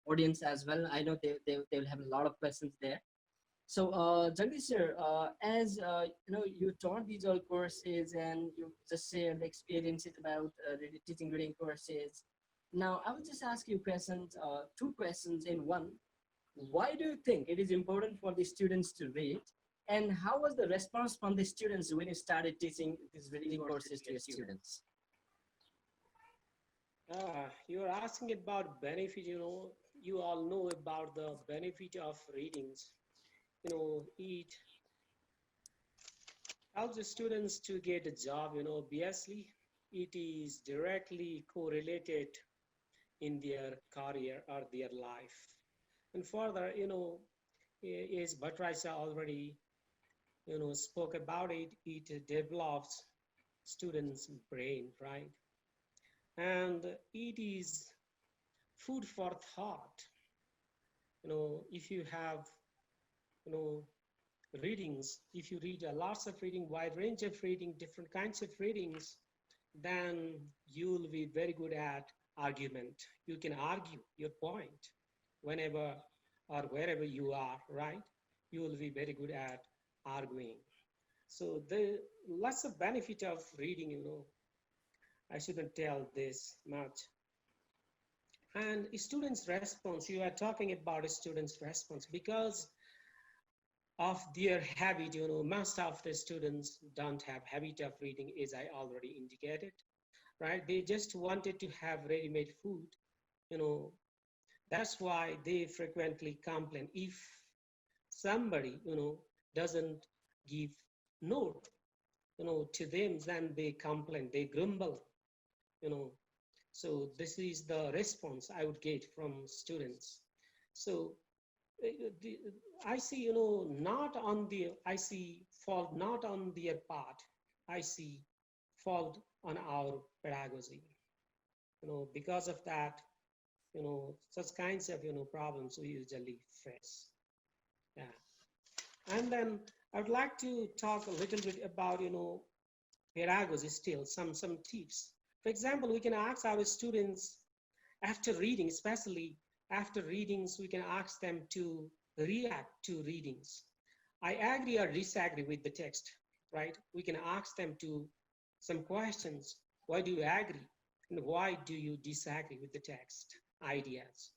audience as well. I know they will have a lot of questions there. So Jagadish sir, as you taught these all courses and you just shared the experiences about teaching reading courses. Now I will just ask you questions, 2 questions in one. Why do you think it is important for the students to read? And how was the response from the students when you started teaching these reading courses to your students? You're asking about benefit, you all know about the benefit of readings. It helps the students to get a job, obviously. It is directly correlated in their career or their life. And further, as Bhattrai already spoke about it, it develops students' brain, right? And it is food for thought. If you have readings, if you read lots of reading, wide range of reading, different kinds of readings, then you will be very good at argument. You can argue your point whenever or wherever you are, right? You will be very good at arguing. So the lots of benefit of reading, I shouldn't tell this much. And students' response, you are talking about students' response because of their habit, most of the students don't have habit of reading, as I already indicated, right? They just wanted to have ready-made food, you know, that's why they frequently complain if somebody, doesn't give note, to them, then they complain, they grumble, you know. So this is the response I would get from students. So the, I see, not on the, I see fault not on their part. I see fault on our pedagogy. Because of that, such kinds of, problems we usually face. Yeah. And then I would like to talk a little bit about, pedagogy still, some tips. For example, we can ask our students after reading, especially after readings, we can ask them to react to readings. I agree or disagree with the text, right? We can ask them to some questions. Why do you agree? And why do you disagree with the text ideas?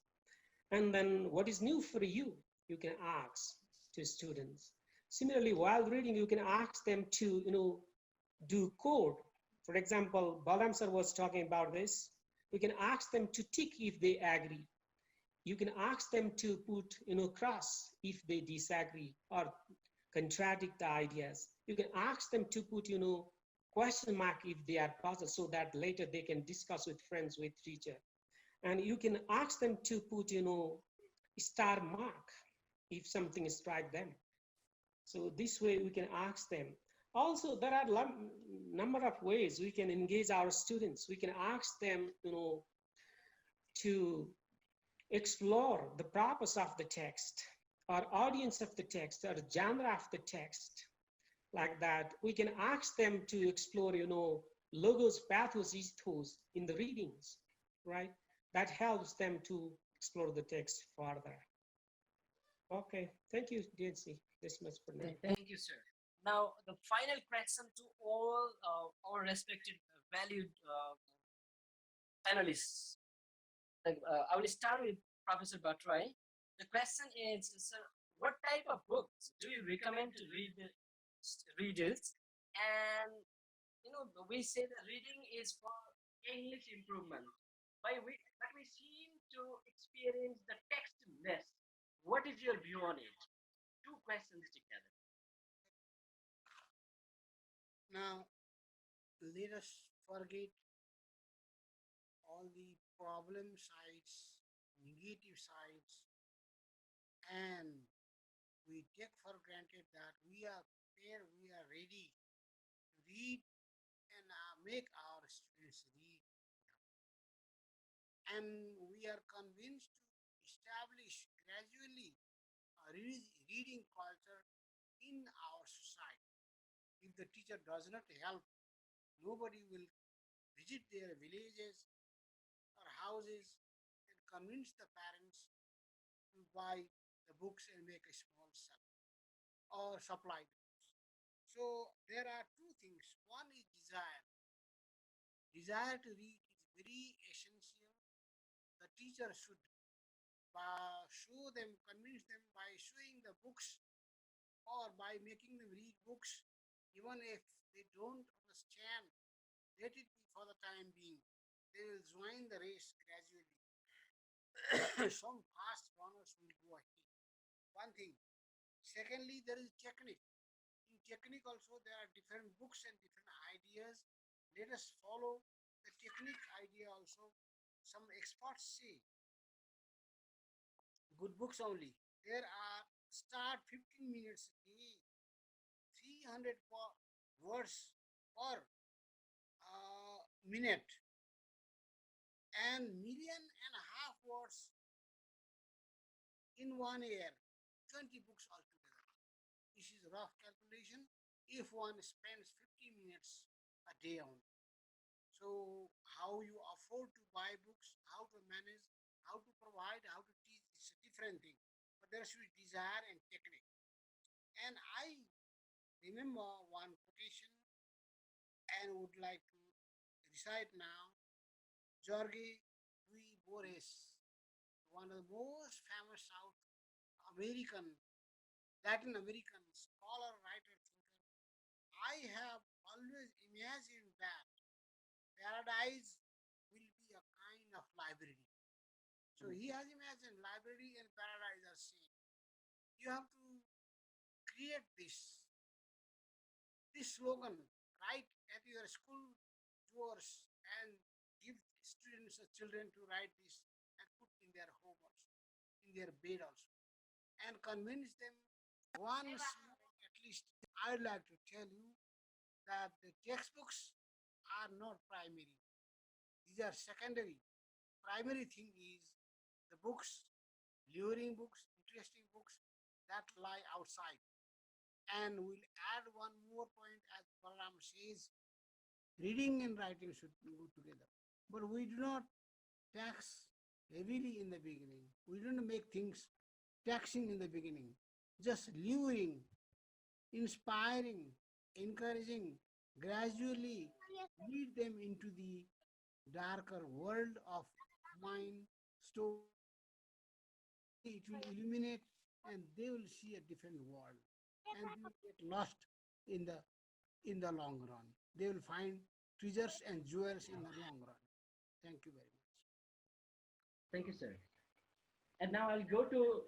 And then what is new for you? You can ask to students. Similarly, while reading, you can ask them to, do code. For example, Balram sir was talking about this. You can ask them to tick if they agree. You can ask them to put, cross if they disagree or contradict the ideas. You can ask them to put, question mark if they are puzzled, so that later they can discuss with friends, with teacher. And you can ask them to put, star mark if something strike them. So this way we can ask them. Also, there are number of ways we can engage our students. We can ask them, to explore the purpose of the text or audience of the text or genre of the text, like that. We can ask them to explore, logos, pathos, ethos in the readings, right? That helps them to explore the text further. Okay, thank you, DNC. This much for now. Thank you, sir. Now, the final question to all our respected, valued panelists. I will start with Professor Bhattrai. The question is, sir, what type of books do you recommend to read the readers? And we say that reading is for English improvement, but we seem to experience the text mess. What is your view on it? Two questions together. Now, let us forget all the problem sides, negative sides, and we take for granted that we are prepared, we are ready to read and make our students read. And we are convinced to establish gradually a reading culture in our society. If the teacher does not help, nobody will visit their villages or houses and convince the parents to buy the books and make a small sell or supply the books. So there are two things. One is desire. Desire to read is very essential. The teacher should show them, convince them by showing the books or by making them read books, even if they don't understand, let it be for the time being. They will join the race gradually. Some fast runners will go ahead. One thing. Secondly, there is technique. In technique also there are different books and different ideas. Let us follow the technique idea also. Some experts say good books only. There are start 15 minutes a day, 300 words per minute, and million and a half words in 1 year, 20 books altogether. This is rough calculation if one spends 50 minutes a day on. So how you afford to buy books, how to manage, how to provide, how to teach, it's a different thing. But there should be desire and technique. And I remember one quotation and would like to recite now. Jorge, qui Borges, one of the most famous South American, Latin American scholar, writer, thinker. I have always imagined that paradise will be a kind of library. So he has imagined library and paradise are same. You have to create this slogan right at your school doors and give students or children to write this and put in their homeworks, in their bed also, and convince them once more at least. I'd like to tell you that the textbooks are not primary. These are secondary. Primary thing is the books, luring books, interesting books that lie outside. And we'll add one more point as Balram says, reading and writing should go together. But we do not tax heavily in the beginning. We don't make things taxing in the beginning. Just luring, inspiring, encouraging, gradually lead them into the darker world of mind. Slowly it will illuminate and they will see a different world and they will get lost in the long run. They will find treasures and jewels in the long run. Thank you very much. Thank you, sir. And now I'll go to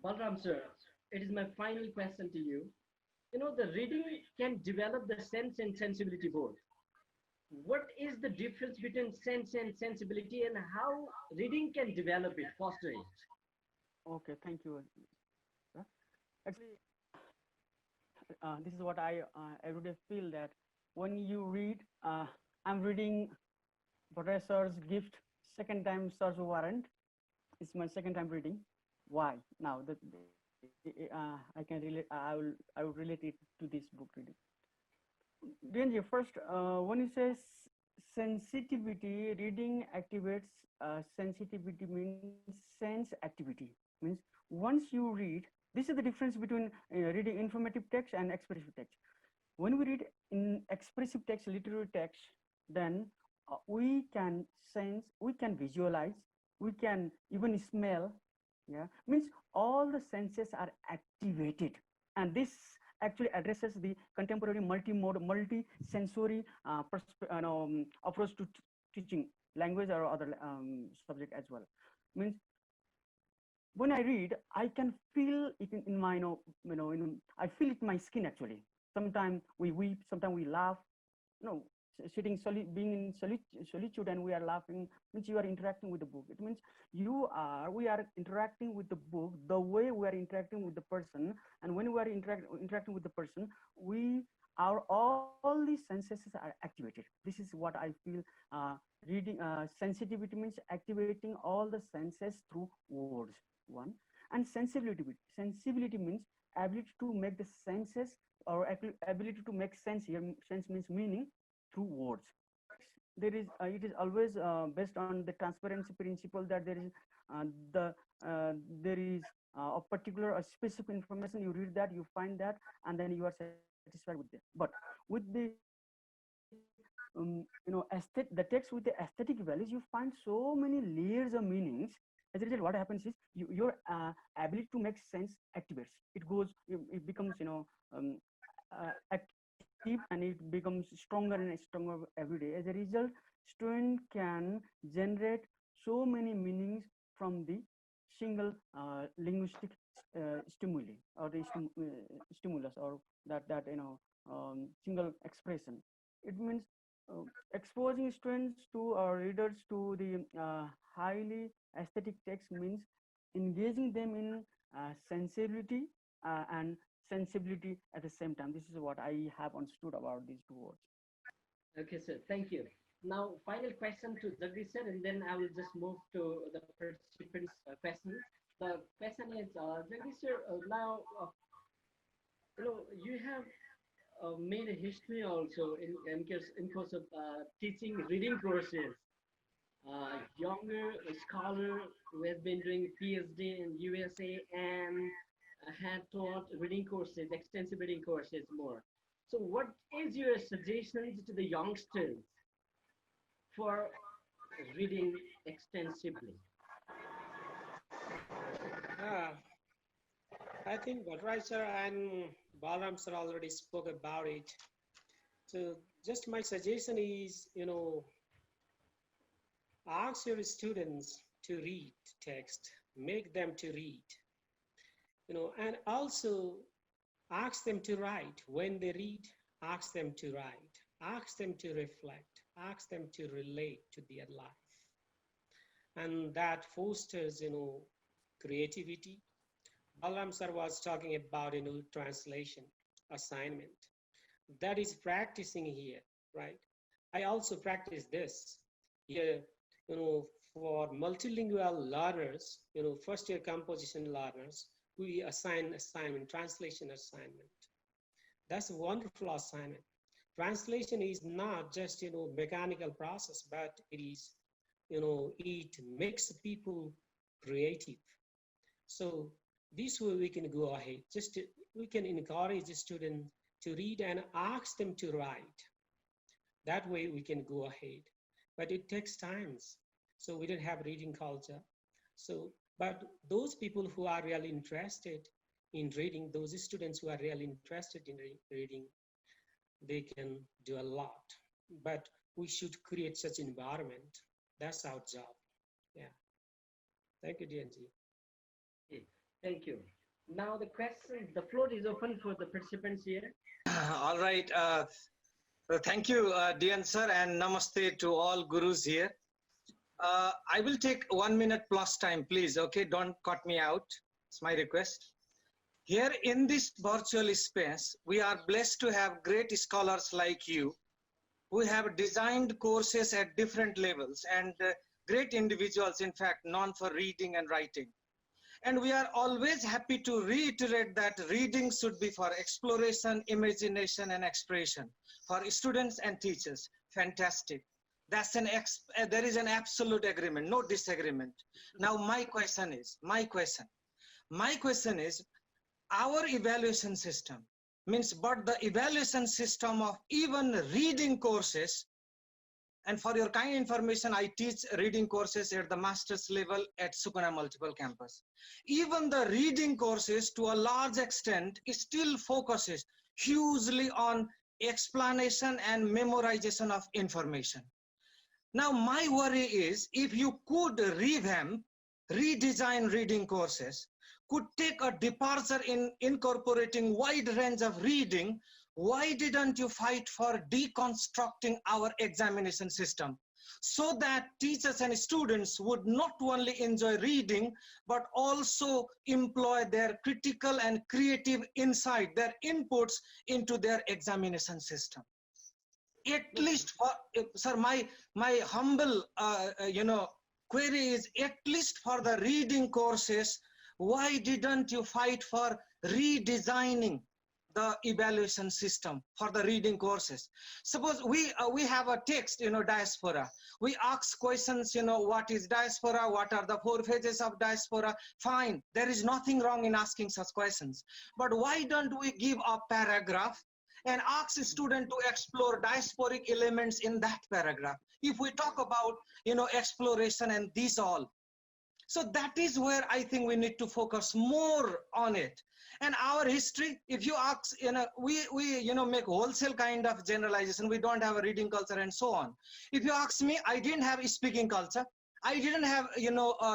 Balram, sir. It is my final question to you. You know, the reading can develop the sense and sensibility both. What is the difference between sense and sensibility, and how reading can develop it, foster it? Okay, thank you. Sir. Actually, this is what I every day feel that when you read, I'm reading Bhattrai sir's gift, second time search warrant. It's my second time reading. Why? Now that I can relate, I will relate it to this book reading. Renji, first, when you say sensitivity, reading activates sensitivity means sense activity. Means once you read, this is the difference between reading informative text and expressive text. When we read in expressive text, literary text, then we can sense, we can visualize, we can even smell. Yeah, means all the senses are activated, and this actually addresses the contemporary multi-mode, multi-sensory approach to teaching language or other subject as well. Means when I read, I can feel it in my, I feel it in my skin actually. Sometimes we weep, sometimes we laugh. No, sitting being in solitude and we are laughing means you are interacting with the book. It means we are interacting with the book the way we are interacting with the person, and when we are interacting with the person, all these senses are activated. This is what I feel. Reading sensitivity means activating all the senses through words. One, and sensibility means ability to make the senses, or ability to make sense here. Sense means meaning through words. There is it is always based on the transparency principle, that there is a particular a specific information. You read that, you find that, and then you are satisfied with it. But with the the text with the aesthetic values, you find so many layers of meanings. As a result, what happens is your ability to make sense activates. It becomes active, and it becomes stronger and stronger every day. As a result, student can generate so many meanings from the single linguistic stimuli, or the stimulus, or that single expression. It means exposing students to, or readers to, the highly aesthetic text means engaging them in sensibility and sensibility at the same time. This is what I have understood about these two words. Okay, sir. Thank you. Now, final question to Jagdish sir, and then I will just move to the participants' questions. The question is, Jagdish sir, now, you have made a history also in course of teaching reading courses. Younger scholar who has been doing PhD in USA and had taught reading courses, extensive reading courses more. So what is your suggestions to the youngsters for reading extensively? Ah, I think Bhattrai sir and Balram sir already spoke about it. So just my suggestion is, ask your students to read text, make them to read, and also ask them to write. When they read, ask them to write, ask them to reflect, ask them to relate to their life. And that fosters, creativity. Balram sir was talking about, translation, assignment. That is practicing here, right? I also practice this here, for multilingual learners, first year composition learners, we assign assignment, translation assignment. That's a wonderful assignment. Translation is not just, mechanical process, but it is, it makes people creative. So this way we can go ahead. We can encourage the student to read and ask them to write. That way we can go ahead. But it takes times. So we don't have reading culture. So, but those people who are really interested in reading, those students who are really interested in reading, they can do a lot. But we should create such environment. That's our job. Yeah. Thank you, DNG. Okay, thank you. Now the floor is open for the participants here. All right. Thank you, Dian sir, and namaste to all gurus here. I will take 1 minute plus time, please. Okay, don't cut me out. It's my request. Here in this virtual space, we are blessed to have great scholars like you who have designed courses at different levels and great individuals, in fact, known for reading and writing. And we are always happy to reiterate that reading should be for exploration, imagination, and expression for students and teachers. Fantastic. There is an absolute agreement, no disagreement. Now my question is, our evaluation system means, but the evaluation system of even reading courses, and for your kind information, I teach reading courses at the master's level at Sukuna Multiple Campus. Even the reading courses, to a large extent, still focuses hugely on explanation and memorization of information. Now, my worry is, if you could revamp, redesign reading courses, could take a departure in incorporating wide range of reading, why didn't you fight for deconstructing our examination system so that teachers and students would not only enjoy reading, but also employ their critical and creative insight, their inputs into their examination system? At least for, sir, my humble, query is, at least for the reading courses, why didn't you fight for redesigning the evaluation system for the reading courses? Suppose we have a text, diaspora. We ask questions, what is diaspora? What are the 4 phases of diaspora? Fine, there is nothing wrong in asking such questions. But why don't we give a paragraph and ask a student to explore diasporic elements in that paragraph? If we talk about, exploration and these all. So that is where I think we need to focus more on it. And our history, if you ask, we make wholesale kind of generalization. We don't have a reading culture and so on. If you ask me, I didn't have a speaking culture. I didn't have,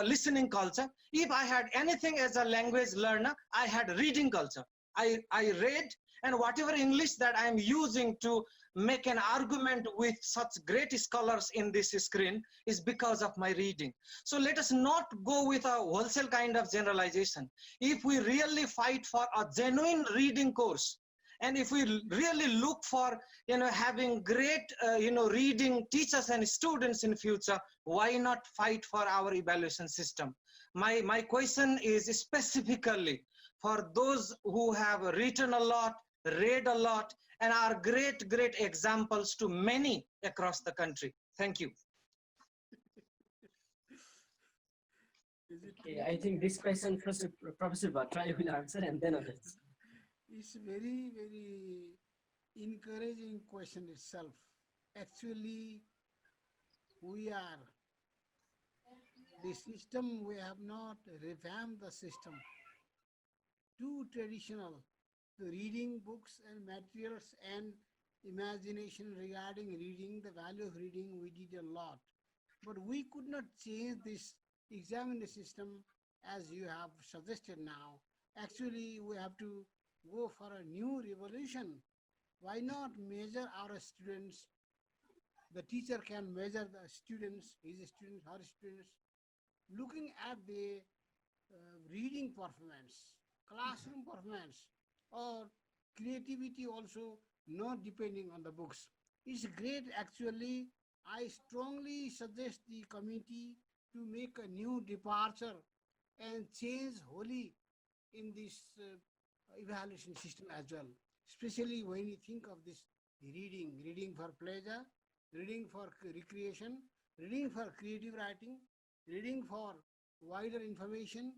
listening culture. If I had anything as a language learner, I had reading culture. I read, and whatever English that I'm using to make an argument with such great scholars in this screen is because of my reading. So let us not go with a wholesale kind of generalization. If we really fight for a genuine reading course, and if we really look for, having great, reading teachers and students in future, why not fight for our evaluation system? My question is specifically for those who have written a lot, read a lot, and are great examples to many across the country. Thank you. Okay, I think this question first Professor Bhattrai will answer and then others. It's very, very encouraging question itself. Actually, we are The system, we have not revamped the system. Too traditional. The reading books and materials and imagination regarding reading, the value of reading, we did a lot. But we could not change this examining system as you have suggested now. Actually, we have to go for a new revolution. Why not measure our students? The teacher can measure the students, his students, her students, looking at the reading performance, classroom performance, or creativity also, not depending on the books. It's great actually. I strongly suggest the committee to make a new departure and change wholly in this evaluation system as well, especially when you think of this reading for pleasure, reading for recreation, reading for creative writing, reading for wider information.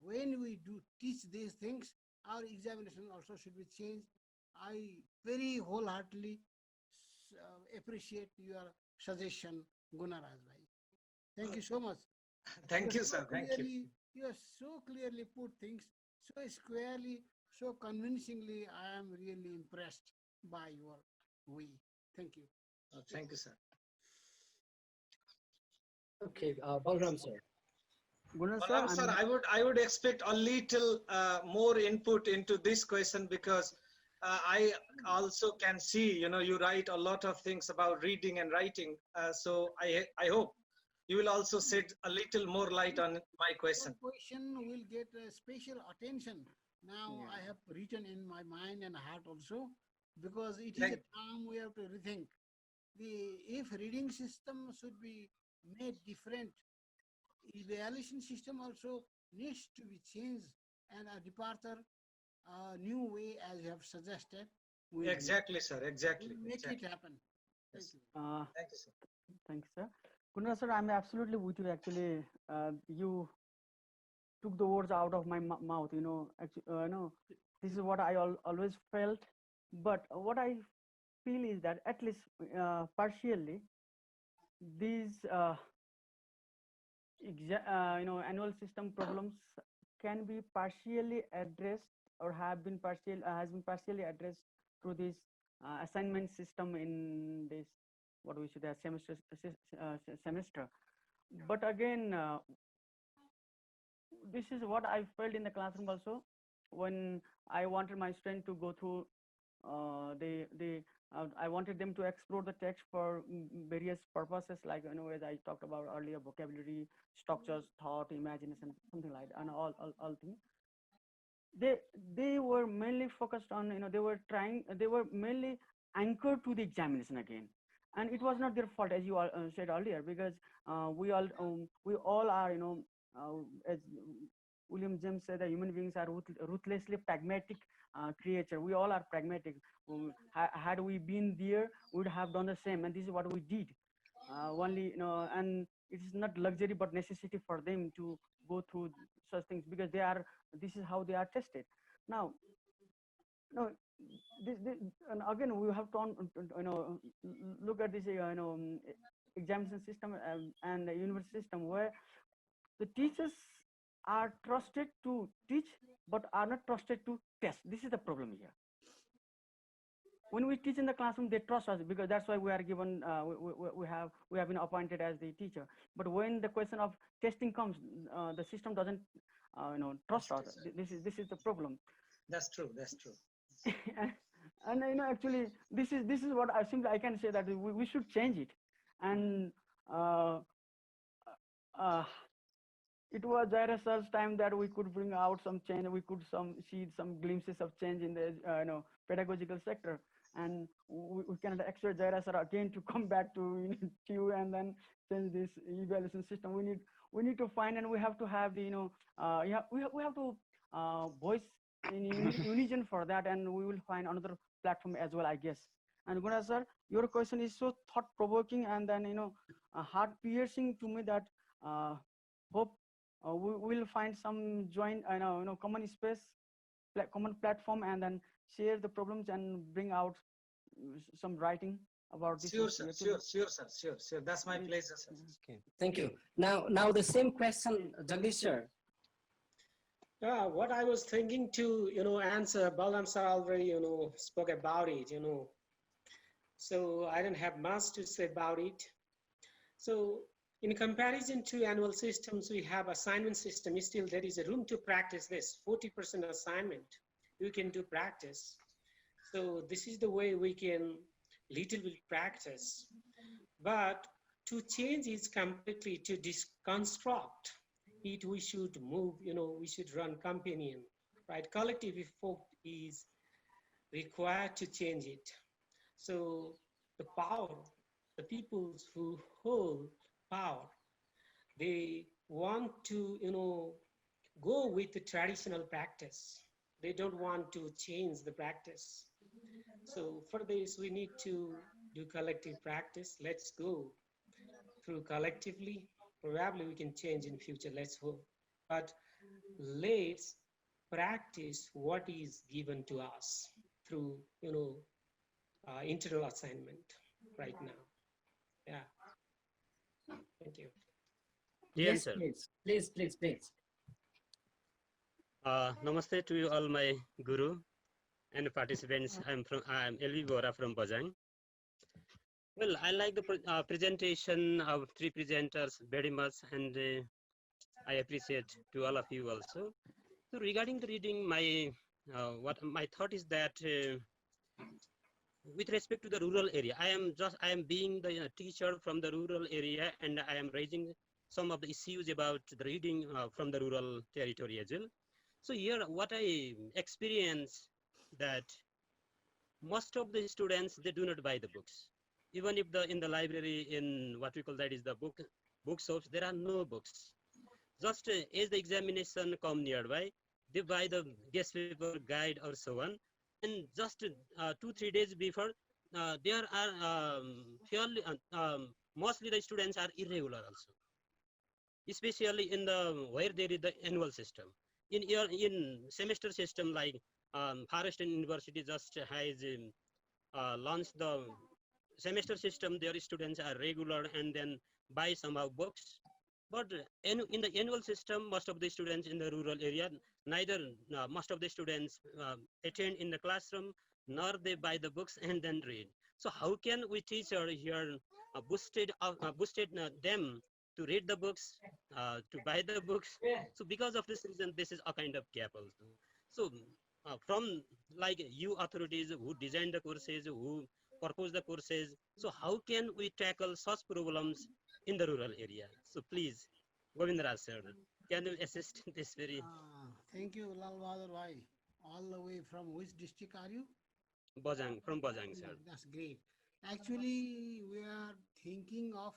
When we do teach these things, our examination also should be changed. I very wholeheartedly appreciate your suggestion, Gunaraj bhai. Thank you so much. You Thank have you, so sir. Thank you. clearly, you have so clearly put things so squarely, so convincingly. I am really impressed by your way. Thank you. Thank you, sir. Okay, Balram sir. Gunnar sir, Balram sir, I would expect a little more input into this question, because I also can see, you write a lot of things about reading and writing. So I hope you will also shed a little more light on my Your question. question will get special attention. Now Yeah. I have written in my mind and heart also, because it is a Thank, time we have to rethink. If reading system should be made different, evaluation system also needs to be changed, and a departure, a new way as you have suggested, exactly, sir. Exactly. will make it Exactly. happen. Thank Yes. you. Thank you, sir. thanks, sir. Gunnar sir, I'm absolutely with you. Actually, you took the words out of my mouth. Actually, this is what I always felt. But what I feel is that at least partially these annual system problems can be partially addressed, or have been partial has been partially addressed through this assignment system in this, what we should have, semester. But again, this is what I felt in the classroom also, when I wanted my student to go through they I wanted them to explore the text for various purposes, like, as I talked about earlier, vocabulary, structures, thought, imagination, something like that, and all things. They they were mainly focused on, they were mainly anchored to the examination again. And it was not their fault, as you all said earlier, because we all are, as William James said, that human beings are ruthlessly pragmatic creature. We all are pragmatic. Had we been there, we would have done the same, and this is what we did. Only, and it is not luxury but necessity for them to go through such things, because this is how they are tested. Now, no, this and again we have to look at this examination system, and the university system, where the teachers are trusted to teach but are not trusted to test. This is the problem here. When we teach in the classroom, they trust us, because that's why we are given, we have been appointed as the teacher. But when the question of testing comes, the system doesn't trust That's us. true, sir. This is the problem. That's true. That's true. And actually, this is what I can say, that we should change it. And uh, uh, it was Jaira sir's time that we could bring out some change. We could see some glimpses of change in the pedagogical sector, and we can expect Jaira sir again to come back to you and then change this evaluation system. We need to find, and we have to have the we have to voice in unison for that, and we will find another platform as well, I guess. And Guna sir, your question is so thought provoking, and then heart piercing to me, that hope we will find some joint, common space, common platform, and then share the problems and bring out some writing about this. Sure, We sir. have to Sure, look- sure, sir. Sure, sure. That's my Yes. pleasure, sir. Okay, thank you. Now the same question, Jagdish sir. Yeah, what I was thinking to, answer, Balram sir already, spoke about it, So I don't have much to say about it. So in comparison to annual systems, we have assignment system. Still, there is a room to practice this. 40% assignment, you can do practice. So this is the way we can little bit practice. But to change is completely to deconstruct it. We should move. We should run companion, right? Collective effort is required to change it. So the power, the peoples who hold power, they want to, go with the traditional practice. They don't want to change the practice. So for this, we need to do collective practice. Let's go through collectively. Probably we can change in future, let's hope. But let's practice what is given to us through, internal assignment right now. Yeah. Thank you. Yes, sir. please. Namaste to you all, my guru and participants. I'm LV Bora from Bajang. Well, I like the presentation of three presenters very much, and I appreciate to all of you also. So regarding the reading, what my thought is that with respect to the rural area, I am being the teacher from the rural area, and I am raising some of the issues about the reading from the rural territory as well. So here, what I experience that most of the students, they do not buy the books. Even if in the library, in what we call that is the bookshops, there are no books. Just as the examination come nearby, they buy the guest paper, guide, or so on. And just 2-3 days before, there are fairly, mostly the students are irregular also, especially in the where there is the annual system. In semester system, like Forest University just has launched the semester system. Their students are regular and then buy somehow books. But in the annual system, most of the students in the rural area, neither most of the students attend in the classroom, nor they buy the books and then read. So how can we teacher here boosted them to read the books, to buy the books? So because of this reason, this is a kind of gap also. So from like you authorities who design the courses, who propose the courses, so how can we tackle such problems in the rural area? So please, Govind sir, can you assist this very Thank you, Lal Bahadur Bhai. All the way from which district are you? Bajang, from Bajang, Yeah, sir? that's great. Actually, we are thinking of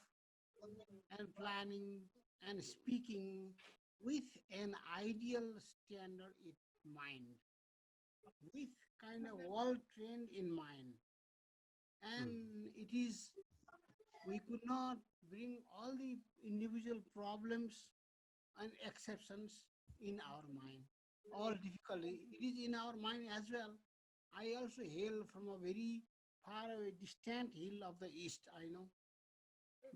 and planning and speaking with an ideal standard in mind, with kind of world trend in mind. And it is, we could not bring all the individual problems and exceptions in our mind. All difficulty, it is in our mind as well. I also hail from a very far away, distant hill of the east, I know.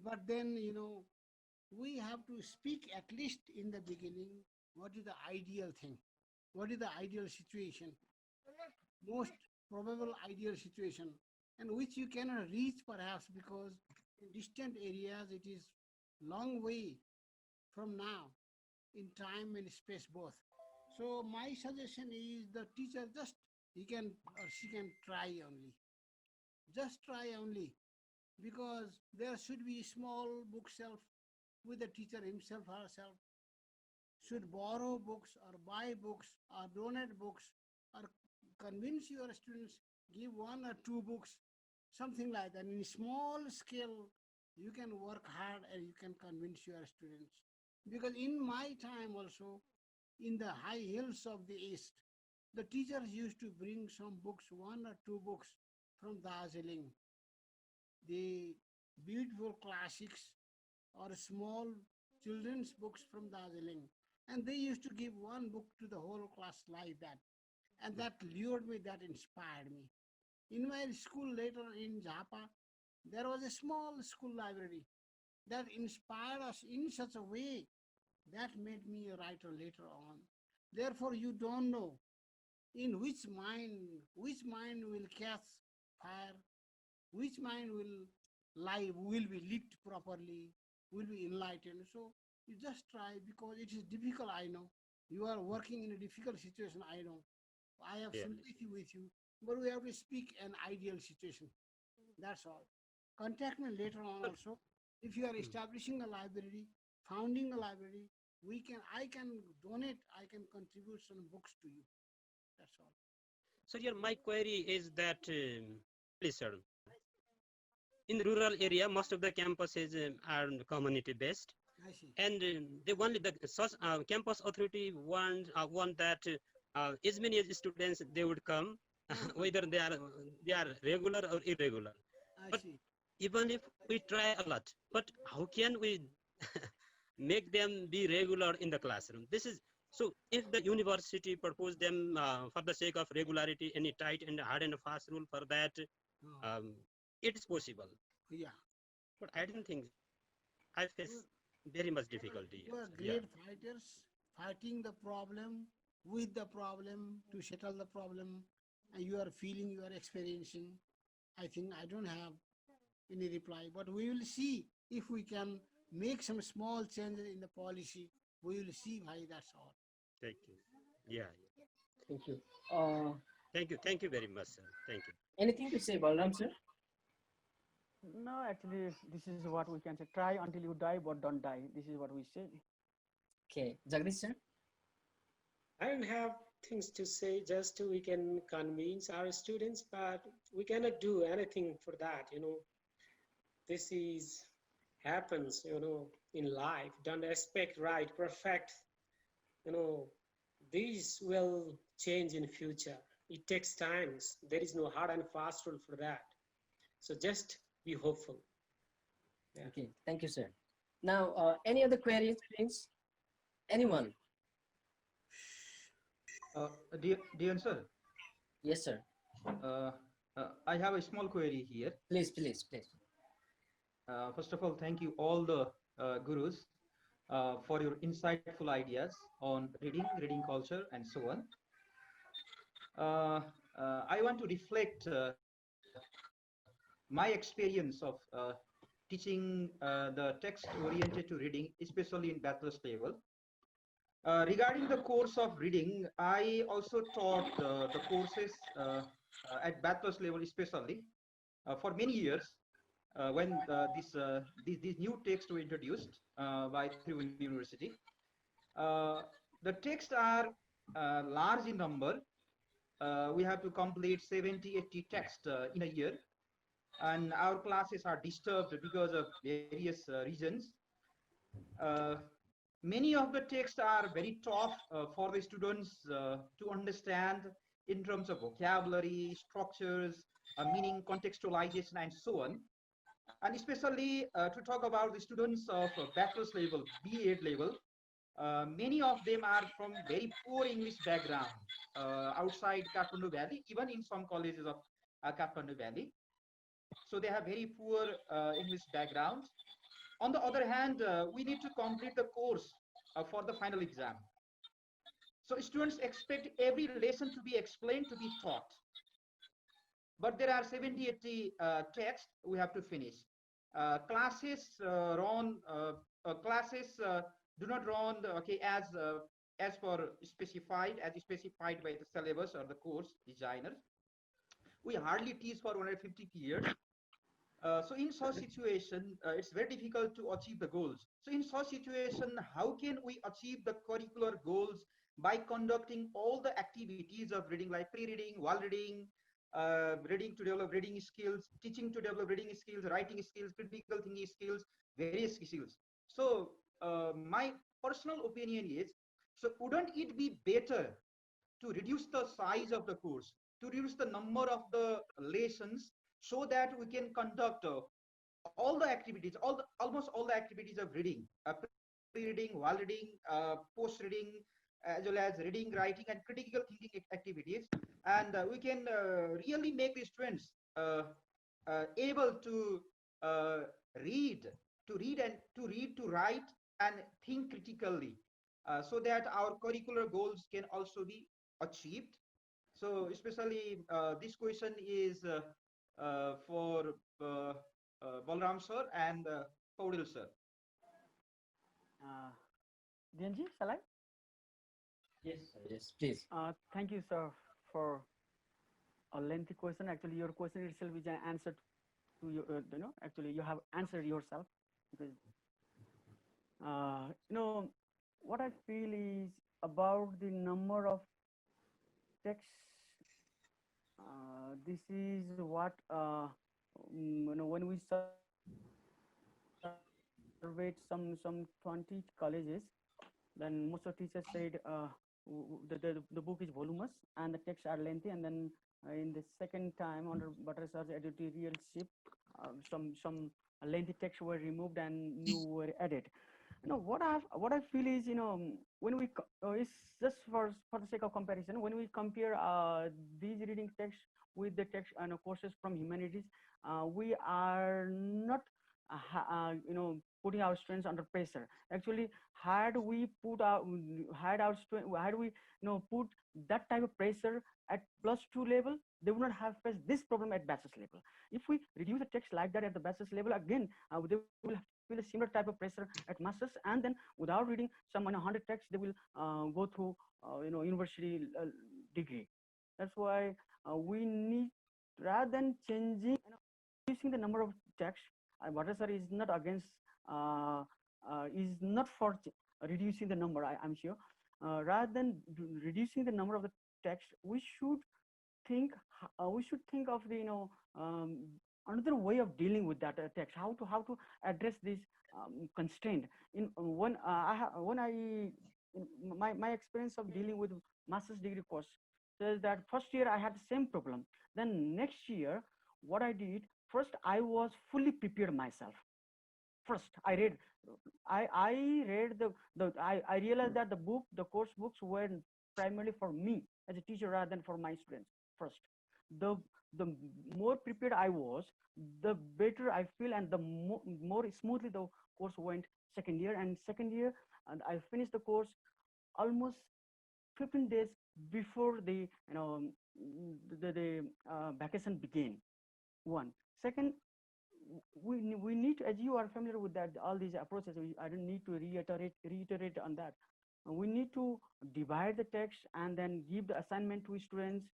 But then, we have to speak at least in the beginning what is the ideal thing, what is the ideal situation, most probable ideal situation, and which you cannot reach perhaps because in distant areas it is long way from now in time and space both. So my suggestion is the teacher just he can or she can try only. Just try only because there should be small bookshelf with the teacher himself herself should borrow books or buy books or donate books or convince your students give one or two books, something like that. In small scale, you can work hard and you can convince your students. Because in my time also, in the high hills of the east, the teachers used to bring some books, one or two books from Darjeeling, the beautiful classics or small children's books from Darjeeling. And they used to give one book to the whole class like that. And that lured me, that inspired me. In my school later in Japa, There was a small school library that inspired us in such a way that made me a writer later on. Therefore, you don't know in which mind will catch fire, which mind will be lit properly, will be enlightened. So you just try, because it is difficult, I know. You are working in a difficult situation, I know. I have Yeah. sympathy with you, but we have to speak an ideal situation. That's all. Contact me later on But, also. If you are mm, establishing a library, founding a library, I can donate, I can contribute some books to you. That's all. so here my query is that, please, sir, in rural area, most of the campuses are community based, I see. and they only the such campus authority want that as many as students they would come, Mhm. whether they are regular or irregular. I But see. even if we try a lot, but how can we make them be regular in the classroom? This is so. If the university propose them for the sake of regularity, any tight and hard and fast rule for that, Oh, um, it is possible. yeah. But I don't think I face You, very much difficulty you here, are sir. Yeah. great fighters, fighting the problem with the problem to settle the problem, and you are feeling, you are experiencing. I think I don't have any reply, but we will see if we can make some small changes in the policy. We will see why, that's all. Thank you. Yeah, yeah. Thank you. Uh, Thank you. Thank you very much, sir. Thank you. Anything to say, Balram sir? No, actually, this is what we can say. Try until you die, but don't die. This is what we say. Okay, Jagadish sir. I don't have things to say, just we can convince our students, but we cannot do anything for that, This is happens, in life. Don't expect right, perfect, you know, these will change in future. It takes times. There is no hard and fast rule for that. So just be hopeful. Yeah. Okay, thank you, sir. Now, any other queries, please? Anyone? Dear sir, Yes, sir. I have a small query here. Please, please, please. First of all, thank you all the gurus for your insightful ideas on reading culture, and so on. I want to reflect my experience of teaching the text-oriented to reading, especially in bachelor's level. Regarding the course of reading, I also taught the courses at bachelor's level, especially for many years when these new texts were introduced by Tribhuvan University. Uh, the texts are large in number. We have to complete 70, 80 texts in a year, and our classes are disturbed because of various reasons. Uh, Many of the texts are very tough for the students to understand in terms of vocabulary, structures, meaning, contextualization, and so on. And especially to talk about the students of bachelor's level, B.Ed level, many of them are from very poor English background outside Kathmandu Valley, even in some colleges of Kathmandu Valley. So they have very poor English backgrounds. On the other hand, we need to complete the course for the final exam. So students expect every lesson to be explained, to be taught. But there are 70, 80 texts we have to finish. Classes do not run as specified by the syllabus or the course designer. We hardly teach for 150 periods. So in such situation, it's very difficult to achieve the goals. So in such situation, how can we achieve the curricular goals by conducting all the activities of reading, like pre-reading, while reading, reading to develop reading skills, teaching to develop reading skills, writing skills, critical thinking skills, various skills. So my personal opinion is, so wouldn't it be better to reduce the size of the course, to reduce the number of the lessons, so that we can conduct all the activities, almost all the activities of reading, pre-reading, while reading, post-reading, as well as reading, writing, and critical thinking activities, and we can really make the students able to read, to write, and think critically, so that our curricular goals can also be achieved. So especially this question is for Balram sir and Poudel sir. DNG, shall I? Yes, sir. Yes, please. Thank you, sir, for a lengthy question. Actually, your question itself is an answer to your, actually you have answered yourself, because what I feel is about the number of texts. This is what when we surveyed some 20 colleges, then most of teachers said the book is voluminous and the texts are lengthy, and then in the second time under Bhattrai sir's editorialship, some lengthy texts were removed and new were added. What I feel is, when we it's just for the sake of comparison, when we compare these reading texts with the text and courses from humanities, we are not putting our students under pressure. Actually, had we put that type of pressure at +2 level, they would not have faced this problem at bachelor's level. If we reduce the text like that at the bachelor's level, again they will feel a similar type of pressure at masters, and then without reading some 100 texts, they will go through university degree. That's why we need, rather than changing, reducing the number of texts. Bhattrai sir is not against, is not for reducing the number. I'm sure. Rather than reducing the number of the text, we should think of the another way of dealing with that text. How to address this constraint. My experience of dealing with master's degree course says that first year I had the same problem. Then next year, what I did, first I was fully prepared myself. First I read I realized that the course books were primarily for me as a teacher rather than for my students. First, the more prepared I was, the better I feel, and the more smoothly the course went. Second year, and I finished the course almost 15 days before the vacation began. One. Second, we need to, as you are familiar with that, all these approaches, I don't need to reiterate on that. We need to divide the text and then give the assignment to students.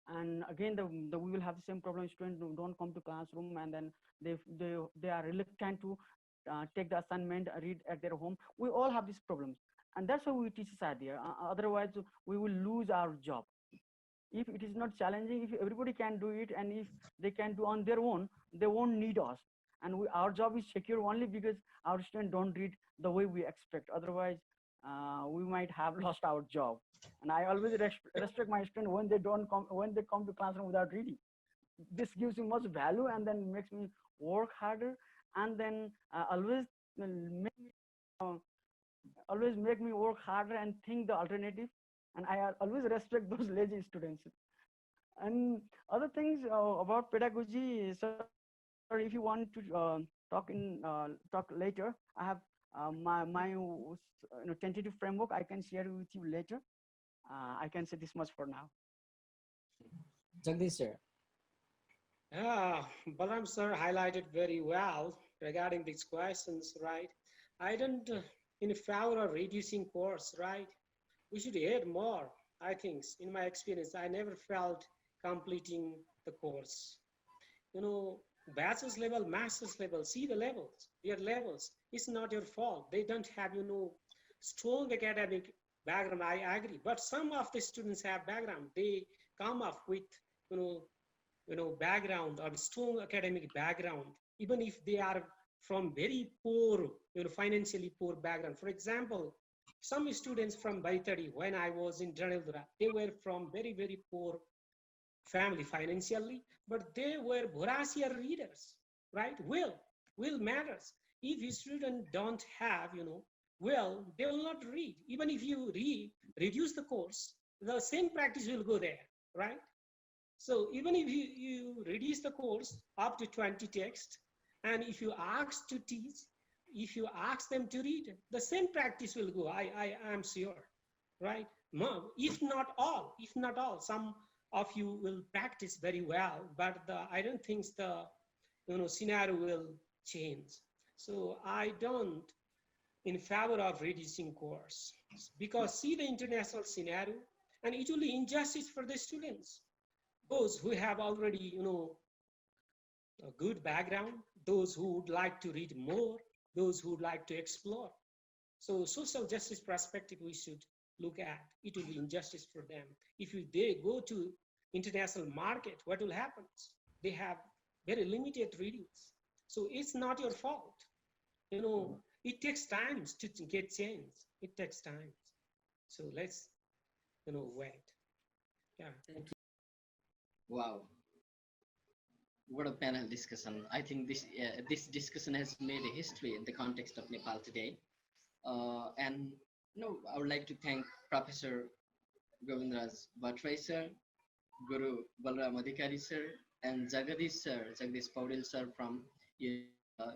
And again, we will have the same problem. Students don't come to classroom, and then they are reluctant to take the assignment, read at their home. We all have these problems, and that's why we teachers are there. Otherwise, we will lose our job. If it is not challenging, if everybody can do it, and if they can do on their own, they won't need us. And our job is secure only because our students don't read the way we expect. Otherwise, we might have lost our job. And I always respect my students when they come to classroom without reading. This gives me much value, and then makes me work harder, and then always make me work harder and think the alternative. And I always respect those lazy students. And other things about pedagogy, sir, if you want to talk later, I have my tentative framework. I can share with you later. I can say this much for now. Jagadish sir. Balram sir highlighted very well regarding these questions, right? I don't in favor of reducing course, right? We should add more. I think, in my experience, I never felt completing the course. Bachelor's level, master's level, see the levels, their levels. It's not your fault. They don't have, strong academic background. I agree. But some of the students have background. They come up with, background or strong academic background, even if they are from very poor, financially poor background. For example, some students from Bhattrai, when I was in Dhanildura, they were from very, very poor family financially, but they were voracious readers, right? Will matters. If a student don't have, will, they will not read. Even if you reduce the course, the same practice will go there, right? So even if you reduce the course up to 20 texts, And if you ask to teach, if you ask them to read, the same practice will go. I am sure, right? If not all, some of you will practice very well, but I don't think the scenario will change. So I don't in favor of reducing course, because see the international scenario, and it will be injustice for the students, those who have already a good background, those who would like to read more, those who would like to explore. So social justice perspective we should look at. It will be injustice for them. If they go to international market, what will happen? They have very limited readings. So it's not your fault. It takes time to get change. It takes time. So let's, wait. Yeah. Thank you. Wow, what a panel discussion. I think this discussion has made a history in the context of Nepal today. And I would like to thank Professor Govind Bhattrai sir, Guru Balram Adhikar sir, and Jagadish Poudel sir from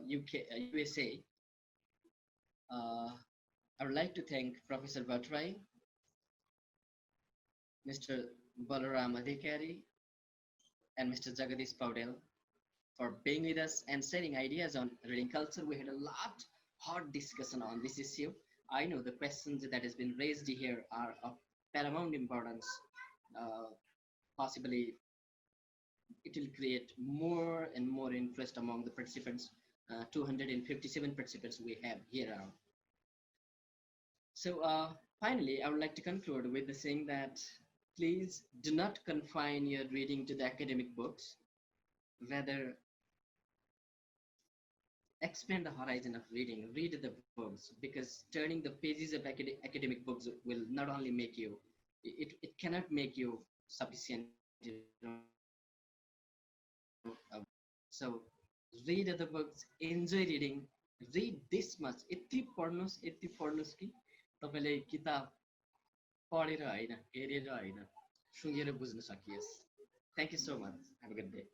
USA. I would like to thank Professor Bhattrai, Mr. Balram Adhikar, and Mr. Jagadish Poudel for being with us and sharing ideas on reading culture. We had a lot hot discussion on this issue. I know the questions that has been raised here are of paramount importance. Possibly, it will create more and more interest among the participants. 257 participants we have here around. So finally, I would like to conclude with the saying that please do not confine your reading to the academic books. Rather, expand the horizon of reading. Read the books, because turning the pages of academic books will not only make you, it cannot make you sufficient. So read other books, enjoy reading, read this much. यति पढ्नुस् कि तपाईले किताब पढेर हैन, हेरेर हैन, सुँगेर बुझ्न सकियोस्. Thank you so much. Have a good day.